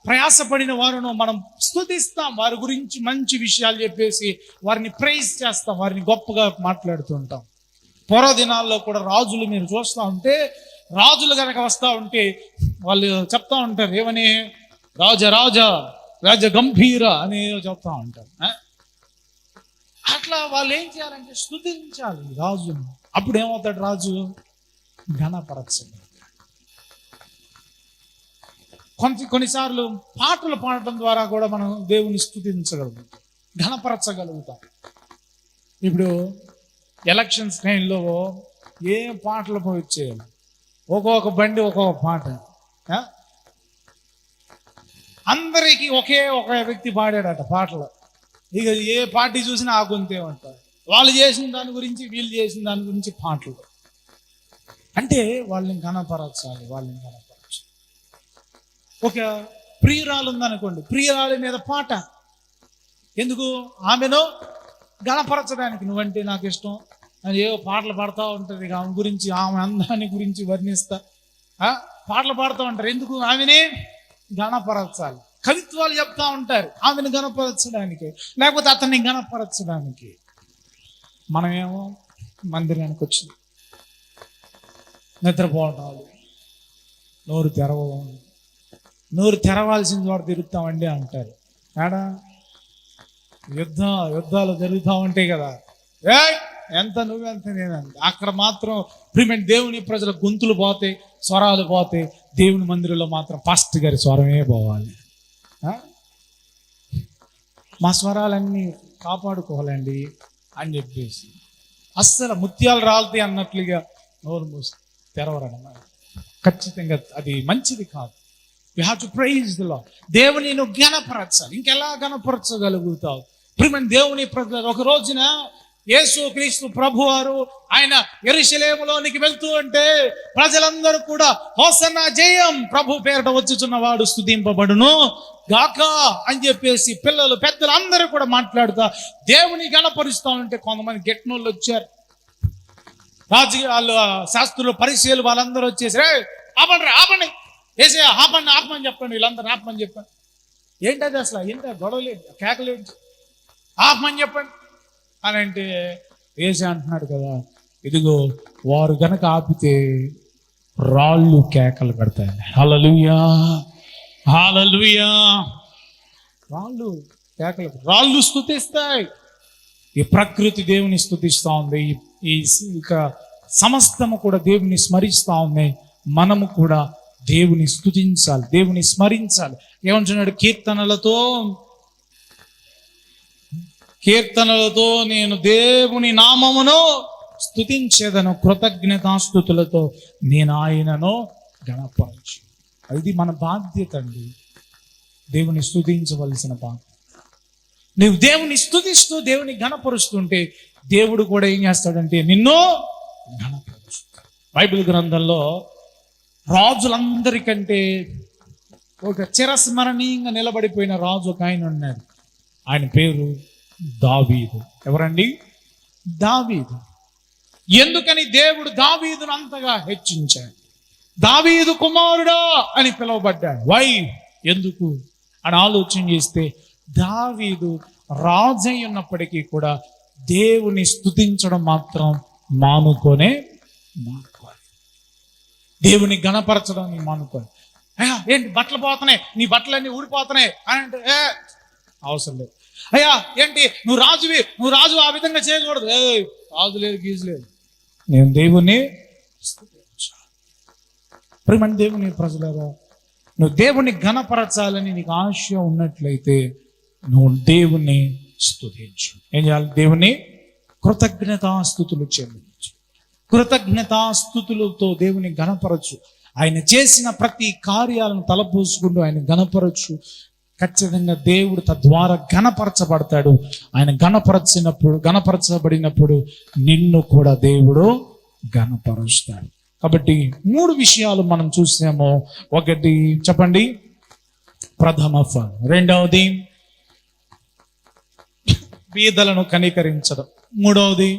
ప్రయాసపడిన వారును మనం స్తుతిస్తాం, వారి గురించి మంచి విషయాలు చెప్పేసి వారిని ప్రైజ్ చేస్తాం, వారిని గొప్పగా మాట్లాడుతూ ఉంటాం. పూర్వదినాల్లో కూడా రాజులు మీరు చూస్తూ ఉంటే, రాజులు కనుక వస్తూ ఉంటే వాళ్ళు చెప్తా ఉంటారు, ఏమని? రాజ రాజ రాజ గంభీర అని చెప్తా ఉంటారు. అట్లా వాళ్ళు ఏం చేయాలంటే స్తుతించాలి రాజును. అప్పుడు ఏమవుతాడు? రాజు ఘనపరచబడతాడు. కొన్నిసార్లు పాటలు పాడటం ద్వారా కూడా మనం దేవుని స్తుతించగలుగుతాం, ఘనపరచగలుగుతాం. ఇప్పుడు ఎలక్షన్స్ టైంలో ఏం పాటలు పోయి వచ్చేయాలి, ఒక్కొక్క బండి ఒక్కొక్క పాట, అందరికీ ఒకే ఒక వ్యక్తి పాడాడట పాటలు. ఇక ఏ పార్టీ చూసినా ఆ గొంతే ఉంటారు. వాళ్ళు చేసిన దాని గురించి, వీళ్ళు చేసిన దాని గురించి పాటలు. అంటే వాళ్ళని ఘనపరచాలి, వాళ్ళని ఘనపరచాలి. ఒక ప్రియురాలు ఉందనుకోండి, ప్రియురాలి మీద పాట ఎందుకు? ఆమెను ఘనపరచడానికి. నువ్వంటే నాకు ఇష్టం అని ఏవో పాటలు పాడుతూ ఉంటుంది. ఆమె గురించి, ఆమె అందాన్ని గురించి వర్ణిస్తా పాటలు పాడుతూ ఉంటారు. ఎందుకు? ఆమెని ఘనపరచాలి. కవిత్వాలు చెప్తా ఉంటారు ఆమెను ఘనపరచడానికి, లేకపోతే అతన్ని ఘనపరచడానికి. మనమేమో మందిరానికి వచ్చి నిద్రపోవటాలు, నోరు నోరు తెరవాల్సిన చోట తిరుగుతామండి అంటారు. ఏడా యుద్ధాలు జరుగుతూ ఉంటాయి కదా, ఎంత నువ్వెంత నేనంత. అక్కడ మాత్రం ప్రిమెంట్ దేవుని ప్రజల గొంతులు పోతాయి, స్వరాలు పోతాయి. దేవుని మందిరంలో మాత్రం పాస్టర్ గారి స్వరమే పోవాలి. మా స్వరాలన్నీ కాపాడుకోవాలండి అని చెప్పేసి అస్సలు ముత్యాలు రాలుతాయి అన్నట్లుగా నోరు మూసి తెరవరన్నమాట. ఖచ్చితంగా అది మంచిది కాదు. You have to praise the Lord. దేవుని నువ్వు ఘనపరచాలి. ఇంకెలా ఘనపరచగలుగుతావు? ప్రియమైన దేవుని ప్రజలు, ఒక రోజున యేసు క్రీస్తు ప్రభువారు ఆయన యెరూషలేములోనికి వెళ్తూ ఉంటే ప్రజలందరూ కూడా హోసన్నా జయం, ప్రభు పేరట వచ్చుచున్నవాడు స్తుతింపబడును గాక అని చెప్పేసి పిల్లలు పెద్దలు అందరూ కూడా మాట్లాడుతా దేవుని ఘనపరుస్తా ఉంటే కొంతమంది గెట్నోళ్ళు వచ్చారు. రాజకీయాలు శాస్త్రులు పరిచయాలు వాళ్ళందరూ వచ్చేసి, ఆపండి వేసే ఆపమని చెప్పండి, వీళ్ళందరూ ఆపమని చెప్పండి. ఏంటది అసలు? ఏంటి గొడవలేదు, కేకలేదు, ఆపమని చెప్పండి అని అంటే వేసే అంటున్నాడు కదా, ఇదిగో వారు గనక ఆపితే రాళ్ళు కేకలు పెడతాయి. హల్లెలూయా, హల్లెలూయా. రాళ్ళు కేకలు, రాళ్ళు స్తుతిస్తాయి. ఈ ప్రకృతి దేవుని స్తుతిస్తూ ఉంది, ఈ ఇక సమస్తము కూడా దేవుని స్మరిస్తూ ఉంది. మనము కూడా దేవుని స్తుతించాలి, దేవుని స్మరించాలి. ఏమంటున్నాడు? కీర్తనలతో నేను దేవుని నామమును స్తుతించేదను, కృతజ్ఞతాస్తుతులతో నేను ఆయనను గణపరచు. అది మన బాధ్యత అండి, దేవుని స్తుతించవలసిన బాధ్యత. నువ్వు దేవుని స్తుతిస్తూ దేవుని ఘనపరుస్తుంటే దేవుడు కూడా ఏం చేస్తాడంటే నిన్ను ఘనపరుస్తాడు. బైబిల్ గ్రంథంలో రాజులందరికంటే ఒక చిరస్మరణీయంగా నిలబడిపోయిన రాజు ఒక ఆయన ఉన్నాడు. ఆయన పేరు దావీదు. ఎవరండి? దావీదు. ఎందుకని దేవుడు దావీదును అంతగా హెచ్చించాడు? దావీదు కుమారుడా అని పిలువబడ్డాడు. వై? ఎందుకు అని ఆలోచన చేస్తే, దావీదు రాజై ఉన్నప్పటికీ కూడా దేవుని స్తుతించడం మాత్రం మానుకోవాలి. దేవుని గణపరచడాన్ని మానుకోవాలి. అయ్యా ఏంటి బట్టలు పోతున్నాయి, నీ బట్టలన్నీ ఊడిపోతున్నాయి అని అంటే అవసరం లేదు. అయ్యా ఏంటి నువ్వు రాజు ఆ విధంగా చేయకూడదు. రాజు లేదు, గీజు లేదు. నేను దేవుని ప్రేమ దేవుని ప్రజలారా, నువ్వు దేవుని ఘనపరచాలని నీకు ఆశ ఉన్నట్లయితే నువ్వు దేవుని స్తుతించు. ఏం చేయాలి? దేవుని కృతజ్ఞతాస్తుతులు చెల్లించు. కృతజ్ఞతాస్తుతులతో దేవుని ఘనపరచు. ఆయన చేసిన ప్రతి కార్యాలను తలపోసుకుంటూ ఆయన ఘనపరచు. ఖచ్చితంగా దేవుడు తద్వారా ఘనపరచబడతాడు. ఆయన ఘనపరచబడినప్పుడు నిన్ను కూడా దేవుడు ఘనపరుస్తాడు. కాబట్టి 3 విషయాలు మనం చూసాము. ఒకటి చెప్పండి, ప్రథమ ఫలం. రెండవది బీదలను కనికరించడం. మూడవది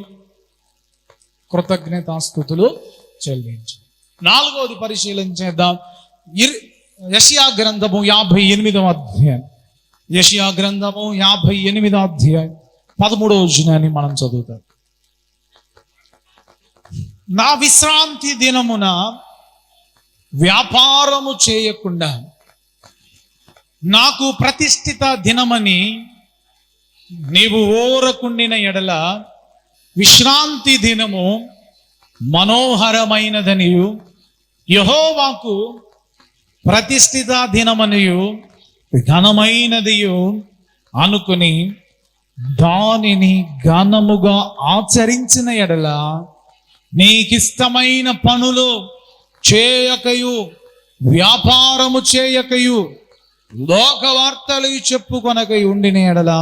కృతజ్ఞతాస్తుతులు చెల్లించడం. 4వది పరిశీలన చేద్దాం. యెషయా గ్రంథము 58వ అధ్యాయం. యెషయా గ్రంథము 58వ అధ్యాయం 13వ వచనాన్ని మనం చదువుతాం. నా విశ్రాంతి దినమున వ్యాపారము చేయకుండా నాకు ప్రతిష్ఠిత దినమని నీవు ఓరకుండిన ఎడల విశ్రాంతి దినము మనోహరమైనదనియు యెహోవాకు ప్రతిష్ఠిత దినమనియు ఘనమైనదియు అనుకుని దానిని ఘనముగా ఆచరించిన ఎడల నీకిష్టమైన పనులు చేయకయు వ్యాపారము చేయకయు లోక వార్తలు చెప్పుకొనకై ఉండిన ఎడల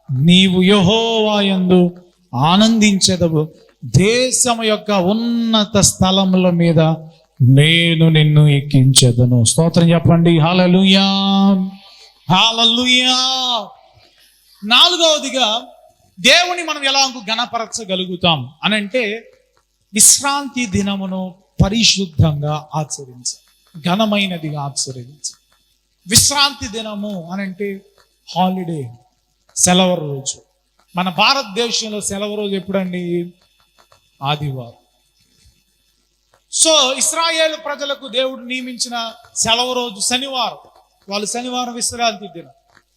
నీవు యెహోవా యందు ఆనందించెదవు. దేశము యొక్క ఉన్నత స్థలముల మీద నేను నిన్ను ఎక్కించెదను. స్తోత్రం చెప్పండి. హల్లెలూయా, హల్లెలూయా. 4వదిగా దేవుని మనం ఎలా ఘనపరచగలుగుతాం అనంటే, విశ్రాంతి దినమును పరిశుద్ధంగా ఆచరించాలి, ఘనమైనదిగా ఆచరించాలి. విశ్రాంతి దినము అనంటే హాలిడే, సెలవు రోజు. మన భారతదేశంలో సెలవు రోజు ఎప్పుడండి? ఆదివారం. సో ఇశ్రాయేలు ప్రజలకు దేవుడు నియమించిన సెలవు రోజు శనివారం. వాళ్ళు శనివారం విశ్రాంతి దినం.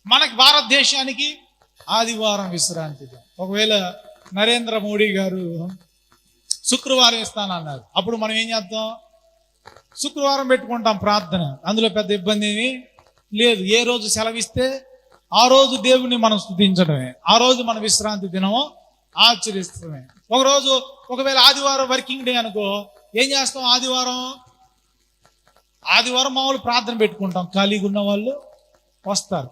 మనకి భారతదేశానికి ఆదివారం విశ్రాంతి దినం. ఒకవేళ నరేంద్ర మోడీ గారు శుక్రవారం ఇస్తానన్నారు, అప్పుడు మనం ఏం చేద్దాం? శుక్రవారం పెట్టుకుంటాం ప్రార్థన. అందులో పెద్ద ఇబ్బంది ఏమీ లేదు. ఏ రోజు సెలవిస్తే ఆ రోజు దేవుని మనం స్తుతించడమే, ఆ రోజు మన విశ్రాంతి దినము ఆచరిస్తమే. ఒకవేళ ఆదివారం వర్కింగ్ డే అనుకో, ఏం చేస్తాం? ఆదివారం మామూలు ప్రార్థన పెట్టుకుంటాం. ఖాళీగా ఉన్న వాళ్ళు వస్తారు.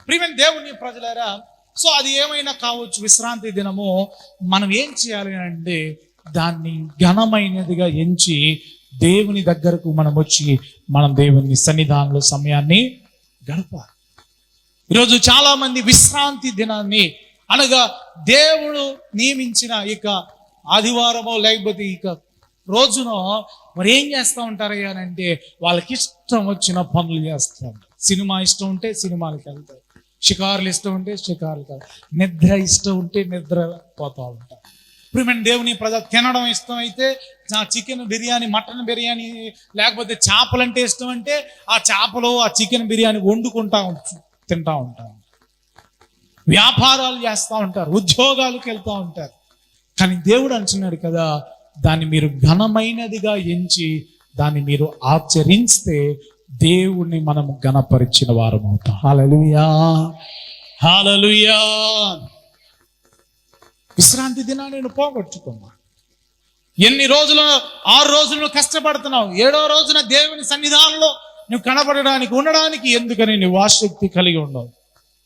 ప్రియమైన దేవుని ప్రజలారా, సో అది ఏమైనా కావచ్చు, విశ్రాంతి దినము మనం ఏం చేయాలి అంటే దాన్ని ఘనమైనదిగా ఎంచి దేవుని దగ్గరకు మనం వచ్చి మనం దేవుని సన్నిధానంలో సమయాన్ని గడపాలి. ఈరోజు చాలా మంది విశ్రాంతి దినాన్ని అనగా దేవుడు నియమించిన ఇక ఆదివారమో లేకపోతే ఇక రోజునో మరి ఏం చేస్తూ ఉంటారయ్యా అంటే వాళ్ళకి ఇష్టం వచ్చిన పనులు చేస్తారు. సినిమా ఇష్టం ఉంటే సినిమాలకు వెళ్తారు, షికారులు ఇష్టం ఉంటే షికారులకు వెళ్తారు, నిద్ర ఇష్టం ఉంటే నిద్ర పోతూ ఉంటారు. ప్రియమైన దేవుని ప్రజలు తినడం ఇష్టం అయితే చికెన్ బిర్యానీ, మటన్ బిర్యానీ, లేకపోతే చేపలంటే ఇష్టం అంటే ఆ చేపలు ఆ చికెన్ బిర్యానీ వండుకుంటా తింటా ఉంటారు. వ్యాపారాలు చేస్తూ ఉంటారు, ఉద్యోగాలకు వెళ్తూ ఉంటారు. కానీ దేవుడు అంటున్నాడు కదా, దాన్ని మీరు ఘనమైనదిగా ఎంచి దాన్ని మీరు ఆచరిస్తే దేవుణ్ణి మనము ఘనపరిచిన వారం అవుతాం. హల్లెలూయా, హల్లెలూయా. విశ్రాంతి దినాన్ని నేను పోగొట్టుకున్నా. ఎన్ని రోజులు 6 రోజులు కష్టపడుతున్నావు, 7వ రోజున దేవుని సన్నిధానంలో నువ్వు కనబడడానికి ఉండడానికి ఎందుకని నువ్వు ఆసక్తి కలిగి ఉండవు.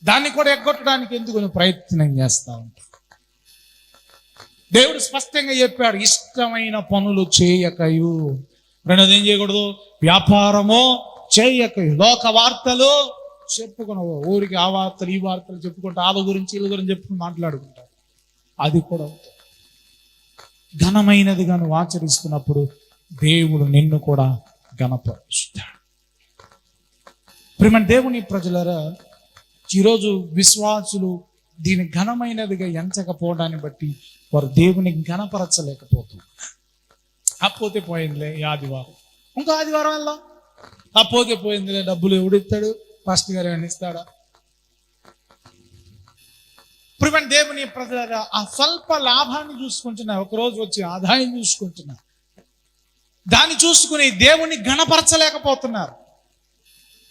దాన్ని కూడా ఎగ్గొట్టడానికి ఎందుకు నువ్వు ప్రయత్నం చేస్తా ఉంటావు. దేవుడు స్పష్టంగా చెప్పాడు, ఇష్టమైన పనులు చేయకయు రెండోది ఏం చేయకూడదు, వ్యాపారము చేయక లోక వార్తలు చెప్పుకున్నావు. ఊరికి ఆ వార్తలు ఈ వార్తలు చెప్పుకుంటా, వాళ్ళ గురించి వీళ్ళ గురించి చెప్పుకుని మాట్లాడుకుంటారు. అది కూడా అవుతుంది. ఘనమైనదిగా నువ్వు ఆచరిస్తున్నప్పుడు దేవుడు నిన్ను కూడా ఘనపరుస్తాడు. ప్రియమైన దేవుని ప్రజలారా, ఈరోజు విశ్వాసులు దీని ఘనమైనదిగా ఎంచకపోవడాన్ని బట్టి వారు దేవుని ఘనపరచలేకపోతున్నారు. అప్పోతే పోయిందిలే ఈ ఆదివారం, ఇంకో ఆదివారం వెళ్దాం, అప్పోతే పోయిందిలే, డబ్బులు ఎవడిస్తాడు, పాస్టర్ గారు ఏమైనా ఇస్తాడా? ప్రియమైన దేవుని ప్రజలారా, ఆ స్వల్ప లాభాన్ని చూసుకుంటున్నారు, ఒకరోజు వచ్చి ఆదాయం చూసుకుంటున్నారు, దాన్ని చూసుకుని దేవుని ఘనపరచలేకపోతున్నారు.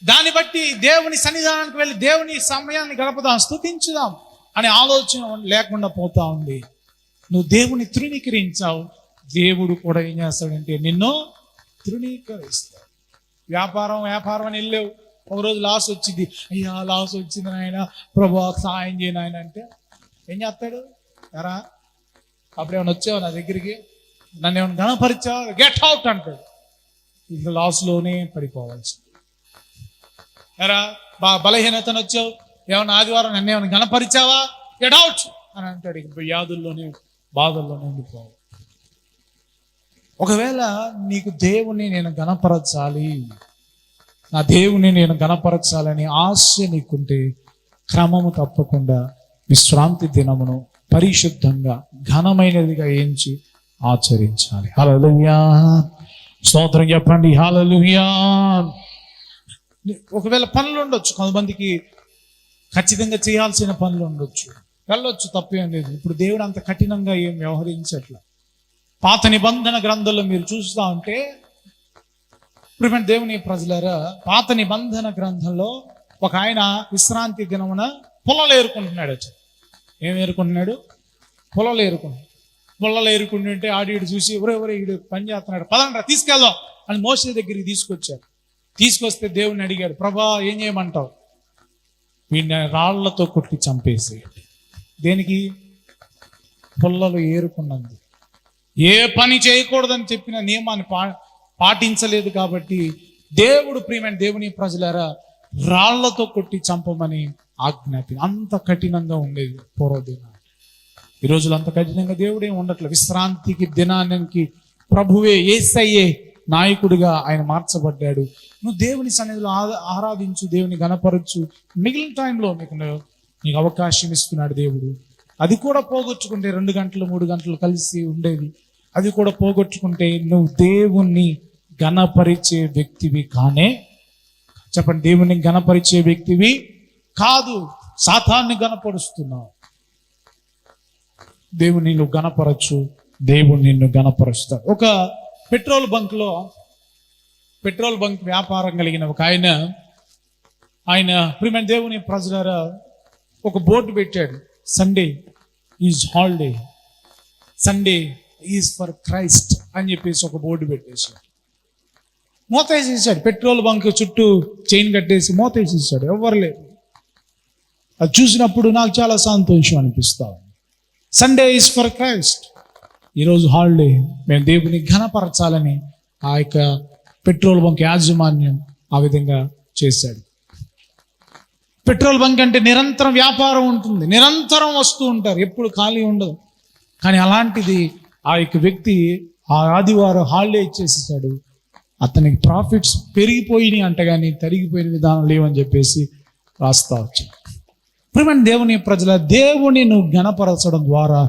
దాన్ని బట్టి దేవుని సన్నిధానానికి వెళ్ళి దేవుని సమయాన్ని గడపదాం, స్తుతించుదాం అనే ఆలోచన లేకుండా పోతా ఉంది. నువ్వు దేవుని తృణీకరించావు, దేవుడు కూడా ఏం చేస్తాడంటే నిన్ను తృణీకరిస్తాడు. వ్యాపారం అని వెళ్ళావు, ఒకరోజు లాస్ వచ్చింది, అయ్యా లాస్ వచ్చింది నాయన, ప్రభు సహాయం చేయను ఆయన అంటే ఏం చేస్తాడు? ఎరా అప్పుడేమైనా వచ్చావు నా దగ్గరికి, నన్ను ఏమైనా ఘనపరిచావు, గెట్ అవుట్ అంటాడు. ఇంకా లాస్లోనే పడిపోవాల్సింది. ఎరా బలహీనతను వచ్చావు, ఏమన్నా ఆదివారం నన్ను ఏమైనా ఘనపరిచావా, గెట్ అవుట్ అని అంటాడు. ఇంక వ్యాధుల్లోనే బాధల్లోనే ఉండిపోవాలి. ఒకవేళ నీకు దేవుని నేను ఘనపరచాలి, నా దేవుని నేను ఘనపరచాలని ఆశ నీకుంటే క్రమము తప్పకుండా విశ్రాంతి దినమును పరిశుద్ధంగా ఘనమైనదిగా ఎంచి ఆచరించాలి. హల్లెలూయా, స్తోత్రం చెప్పండి. హల్లెలూయా. ఒకవేళ పనులు ఉండొచ్చు, కొంతమందికి ఖచ్చితంగా చేయాల్సిన పనులు ఉండొచ్చు, వెళ్ళొచ్చు, తప్పేం లేదు. ఇప్పుడు దేవుడు అంత కఠినంగా ఏం వ్యవహరించట్ల. పాత నిబంధన గ్రంథంలో మీరు చూస్తూ ఉంటే, ప్రియమైన దేవుని ప్రజలారా, పాత నిబంధన గ్రంథంలో ఒక ఆయన విశ్రాంతి దినమున పొలాలు ఏరుకుంటున్నాడు. ఏం ఏరుకుంటున్నాడు? పొలాలు ఏరుకుంటున్నాడు. పొలాలు ఏరుకుంటుంటే ఆడిడు చూసి ఎవరెవరు ఈడు పని చేస్తున్నాడు, పదండ్రా తీసుకెళ్దాం అని మోషే దగ్గరికి తీసుకొచ్చారు. తీసుకొస్తే దేవుని అడిగాడు, ప్రభా ఏం చేయమంటావు? వీడిని రాళ్లతో కొట్టి చంపేసి. దేనికి? పొలాలు ఏరుకున్నది. ఏ పని చేయకూడదని చెప్పిన నియమాన్ని పాటించలేదు కాబట్టి దేవుడు, ప్రియమైన దేవుని ప్రజలారా, రాళ్లతో కొట్టి చంపమని ఆజ్ఞాపి. అంత కఠినంగా ఉండేది పూర్వదిన. ఈ రోజులు అంత కఠినంగా దేవుడే ఉండట్లేదు. విశ్రాంతికి దినానికి ప్రభువే, యేసయ్యే నాయకుడిగా ఆయన మార్చబడ్డాడు. నువ్వు దేవుని సన్నిధిలో ఆరాధించు, దేవుని గణపరచు. మిగిలిన టైంలో నీకు అవకాశం ఇస్తున్నాడు దేవుడు. అది కూడా పోగొట్టుకుంటే 2 గంటలు 3 గంటలు కలిసి ఉండేది, అది కూడా పోగొట్టుకుంటే నువ్వు దేవుణ్ణి గణపరిచే వ్యక్తివి కానే. చెప్పండి, దేవుణ్ణి గణపరిచే వ్యక్తివి కాదు, సాతాన్ని గణపరుస్తున్నావు. దేవుని నువ్వు గణపరచు, దేవుడు నిన్ను గణపరుస్తాడు. ఒక పెట్రోల్ బంక్ వ్యాపారం కలిగిన ఒక ఆయన ప్రియమైన దేవుని ప్రజలారా, ఒక బోర్డు పెట్టాడు, Sunday is holiday, Sunday is for Christ అని చెప్పేసి ఒక బోర్డు పెట్టేశాడు. మోతేసేసాడు. పెట్రోల్ బంక్ చుట్టూ చైన్ కట్టేసి మోతేసేసాడు. ఎవరు లేరు. అది చూసినప్పుడు నాకు చాలా సంతోషం అనిపిస్తాను. సండే ఈజ్ ఫర్ క్రైస్ట్, ఈరోజు హాలిడే, మేము దేవుని ఘనపరచాలని ఆ యొక్క పెట్రోల్ బంక్ యాజమాన్యం ఆ విధంగా చేశాడు. పెట్రోల్ బంక్ అంటే నిరంతరం వ్యాపారం ఉంటుంది, నిరంతరం వస్తూ ఉంటారు, ఎప్పుడు ఖాళీ ఉండదు. కానీ అలాంటిది ఆ యొక్క వ్యక్తి ఆ ఆదివారం హాలిడే ఇచ్చేసేసాడు. అతనికి ప్రాఫిట్స్ పెరిగిపోయినాయి అంట, కానీ తరిగిపోయిన విధానం లేవని చెప్పేసి రాస్తా వచ్చాడు. ప్రియమైన దేవుని ప్రజల, దేవుని నువ్వు ఘనపరచడం ద్వారా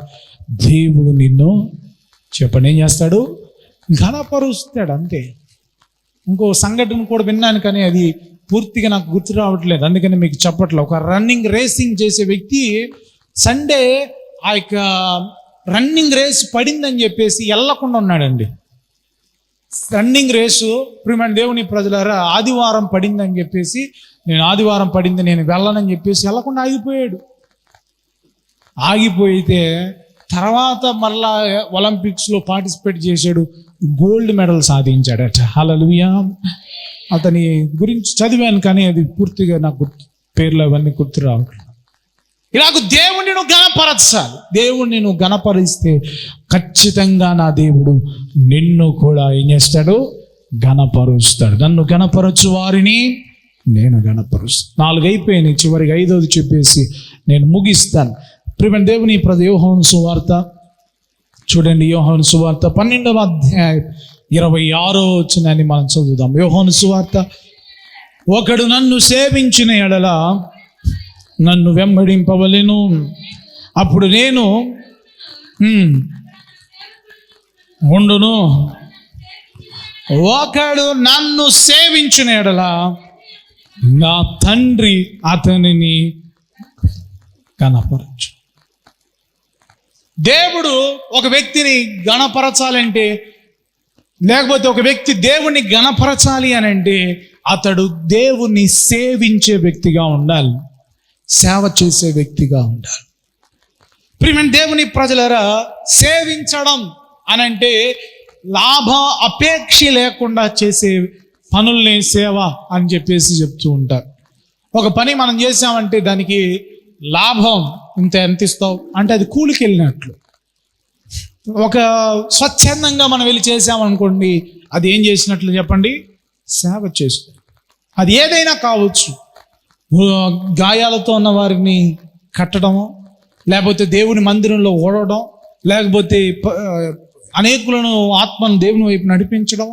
దేవుడు నిన్ను చెప్పండి ఏం చేస్తాడు? ఘనపరుస్తాడు. అంతే. ఇంకో సంఘటన కూడా విన్నాను, కానీ అది పూర్తిగా నాకు గుర్తు రావట్లేదు, అందుకని మీకు చెప్పట్లేదు. ఒక రేసింగ్ చేసే వ్యక్తి సండే ఆ యొక్క రన్నింగ్ రేస్ పడిందని చెప్పేసి వెళ్ళకుండా ఉన్నాడండి. రన్నింగ్ రేసు, ప్రియమైన దేవుని ప్రజలారా, ఆదివారం పడిందని చెప్పేసి ఆదివారం పడింది నేను వెళ్ళనని చెప్పేసి వెళ్ళకుండా ఆగిపోయాడు. ఆగిపోయితే తర్వాత మళ్ళా ఒలింపిక్స్లో పార్టిసిపేట్ చేశాడు, గోల్డ్ మెడల్ సాధించాడట. హల్లెలూయా. అతని గురించి చదివాను, కానీ అది పూర్తిగా నాకు పేర్లు అవన్నీ గుర్తు రావట్లేదు. ఇలాగ దేవుణ్ణి నువ్వు గణపరచాలి. దేవుణ్ణి నువ్వు గణపరిస్తే ఖచ్చితంగా నా దేవుడు నిన్ను కూడా ఏం చేస్తాడు? ఘనపరుస్తాడు. నన్ను ఘనపరచు వారిని నేను ఘనపరుస్తాను. 4 అయిపోయినాయి, చివరికి 5వది చెప్పేసి నేను ముగిస్తాను. ప్రియమైన దేవుని యోహాను సువార్త చూడండి. యోహాను సువార్త 12వ అధ్యాయం 26వ వచనాన్ని మనం చదువుదాం. యోహాను సువార్త, ఒకడు నన్ను సేవించిన ఎడల నన్ను వెంబడింపవలెను, అప్పుడు నేను ఉండును. ఒకడు నన్ను సేవించిన ఎడల నా తండ్రి అతనిని గణపరచు. దేవుడు ఒక వ్యక్తిని గణపరచాలంటే, లేకపోతే ఒక వ్యక్తి దేవుణ్ణి గణపరచాలి అని అంటే అతడు దేవుణ్ణి సేవించే వ్యక్తిగా ఉండాలి, సేవ చేసే వ్యక్తిగా ఉండాలి. ప్రియమైన దేవుని ప్రజలారా, సేవించడం అనంటే లాభ అపేక్ష లేకుండా చేసే పనుల్ని సేవ అని చెప్పేసి చెప్తూ ఉంటారు. ఒక పని మనం చేసామంటే దానికి లాభం ఎంత ఇస్తావు అంటే అది కూలికి వెళ్ళినట్లు. ఒక స్వచ్ఛందంగా మనం వెళ్ళి చేసామనుకోండి, అది ఏం చేసినట్లు చెప్పండి? సేవ చేస్తుంది. అది ఏదైనా కావచ్చు. గాయాలతో ఉన్న వారిని కట్టడము, లేకపోతే దేవుని మందిరంలో ఓడడం, లేకపోతే అనేకులను ఆత్మను దేవుని వైపు నడిపించడం,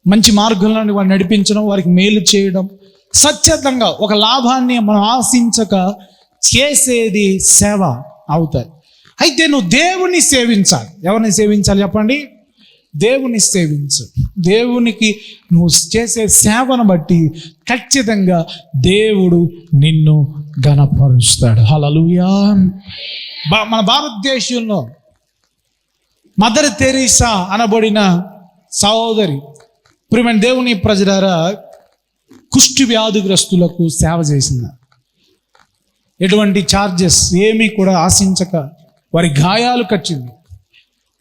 మంచి మార్గంలో వారిని నడిపించడం, వారికి మేలు చేయడం, స్వచ్ఛందంగా ఒక లాభాన్ని మనం ఆశించక చేసేది సేవ అవుతాయి. అయితే నువ్వు దేవుణ్ణి సేవించాలి. ఎవరిని సేవించాలి చెప్పండి? దేవుని సేవించు. దేవునికి నువ్వు చేసే సేవను బట్టి ఖచ్చితంగా దేవుడు నిన్ను ఘనపరుస్తాడు. హల్లెలూయా. మన భారతదేశంలో మదర్ తెరీసా అనబడిన సహోదరి, ప్రియమైన దేవుని ప్రజలారా, కుష్టి వ్యాధిగ్రస్తులకు సేవ చేసింది. ఎటువంటి ఛార్జెస్ ఏమీ కూడా ఆశించక వారి గాయాలు కట్టింది.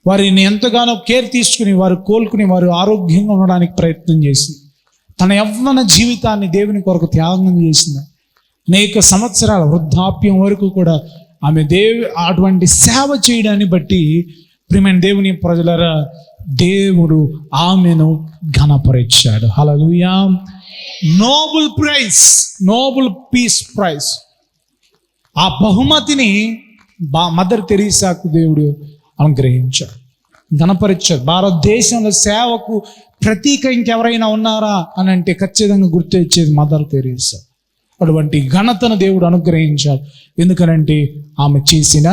వారిని ఎంతగానో కేర్ తీసుకుని వారు కోలుకుని వారు ఆరోగ్యంగా ఉండడానికి ప్రయత్నం చేసి తన యవ్వన జీవితాన్ని దేవుని కొరకు త్యాగం చేసింది. అనేక సంవత్సరాల వృద్ధాప్యం వరకు కూడా ఆమె అటువంటి సేవ చేయడాన్ని బట్టి ప్రియమైన దేవుని ప్రజలారా, దేవుడు ఆమెను ఘనపరిచాడు. Hallelujah. Nobel prize, Nobel peace prize, ఆ బహుమతిని మదర్ తెరీసాకు దేవుడు అనుగ్రహించాడు, ఘనపరిచాడు. భారతదేశంలో సేవకు ప్రతీక ఇంకెవరైనా ఉన్నారా అని అంటే ఖచ్చితంగా గుర్తొచ్చేది మదర్ తెరీసా. అటువంటి ఘనతను దేవుడు అనుగ్రహించాడు. ఎందుకనంటే ఆమె చేసిన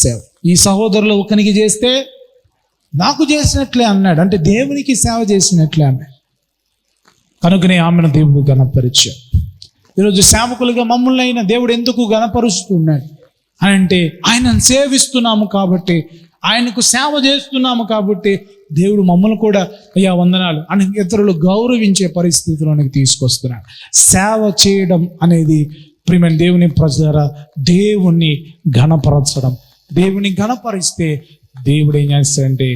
సేవ. ఈ సహోదరులు ఒకనికి చేస్తే నాకు చేసినట్లే అన్నాడు, అంటే దేవునికి సేవ చేసినట్లే ఆమె. కనుకనే ఆమెను దేవుడు ఘనపరిచాడు. ఈరోజు సేవకులుగా మమ్మల్ని అయినా దేవుడు ఎందుకు ఘనపరుస్తున్నాడు అని అంటే ఆయనను సేవిస్తున్నాము కాబట్టి, ఆయనకు సేవ చేస్తున్నాము కాబట్టి దేవుడు మమ్మల్ని కూడా అయ్యా వందనాలు అని ఇతరులు గౌరవించే పరిస్థితిలోనికి తీసుకొస్తున్నాడు. సేవ చేయడం అనేది ప్రియమైన దేవుని ప్రజలారా దేవుణ్ణి ఘనపరచడం. దేవుని ఘనపరిస్తే దేవుడు ఏం చేస్తాడంటే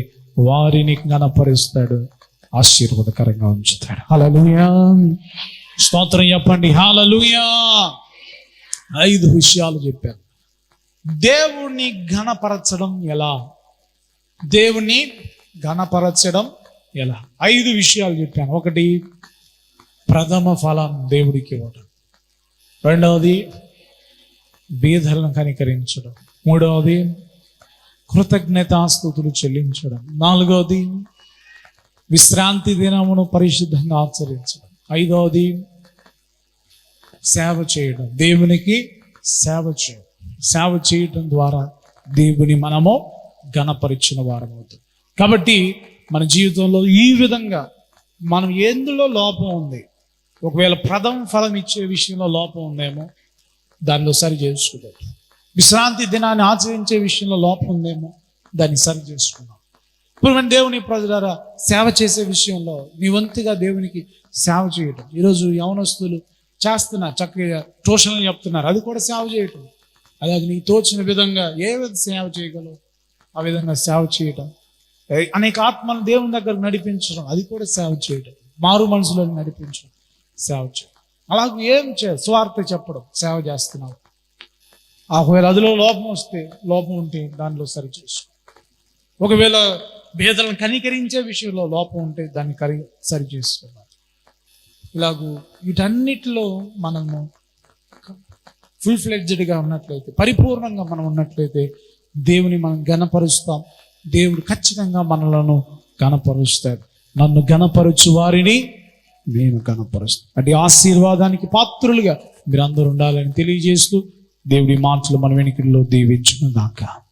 వారిని ఘనపరుస్తాడు, ఆశీర్వాదకరంగా ఉంచుతాడు. హల్లెలూయా. స్తోత్రం చెప్పండి. హల్లెలూయా. 5 విషయాలు చెప్పాను. దేవుణ్ణి ఘనపరచడం ఎలా? దేవుణ్ణి ఘనపరచడం ఎలా? 5 విషయాలు చెప్పాను. 1, ప్రథమ ఫలం దేవుడికి ఇవ్వడం. 2వది, బీదలను కనికరించడం. 3వది, కృతజ్ఞతాస్తుతులు చెల్లించడం. 4వది, విశ్రాంతి దినమును పరిశుద్ధంగా ఆచరించడం. 5వది, సేవ చేయడం. దేవునికి సేవ చేయడం. సేవ చేయటం ద్వారా దేవుని మనము ఘనపరిచిన వారం అవుతుంది. కాబట్టి మన జీవితంలో ఈ విధంగా మనం ఎందులో లోపం ఉంది, ఒకవేళ ప్రథమ ఫలం ఇచ్చే విషయంలో లోపం ఉందేమో దానిలో సరి చేసుకుందాం. విశ్రాంతి దినాన్ని ఆచరించే విషయంలో లోపం ఉందేమో దాన్ని సరి చేసుకుందాం. ఇప్పుడు మన దేవుని ప్రజలారా, సేవ చేసే విషయంలో నీ వంతుగా దేవునికి సేవ చేయటం. ఈరోజు యవనస్తులు చేస్తున్నారు, చక్కగా ట్యూషన్లు చెప్తున్నారు, అది కూడా సేవ చేయటం. అలాగే నీకు తోచిన విధంగా ఏ విధంగా సేవ చేయగలవు ఆ విధంగా సేవ చేయటం. అనేక ఆత్మలను దేవుని దగ్గర నడిపించడం, అది కూడా సేవ చేయటం. మారు మనసులను నడిపించడం, సేవ చేయడం. అలాగే ఏం స్వార్థ చెప్పడం, సేవ చేస్తున్నావు. ఒకవేళ అదిలో లోపం ఉంటే దానిలో సరి చేసుకో. ఒకవేళ పేదలను కనికరించే విషయంలో లోపం ఉంటే దాన్ని సరి చేసుకోవాలి. ఇలాగూ వీటన్నిటిలో మనము ఫుల్ ఫ్లెడ్జ్డ్గా ఉన్నట్లయితే, పరిపూర్ణంగా మనం ఉన్నట్లయితే దేవుని మనం గణపరుస్తాం. దేవుడు ఖచ్చితంగా మనలను గణపరుస్తాడు. నన్ను గణపరచు వారిని నేను గణపరుస్తాను. అటు ఆశీర్వాదానికి పాత్రులుగా మీరందరూ ఉండాలని తెలియజేస్తూ దేవుడి మాటలు మన వెనుకల్లో దీవించును గాక.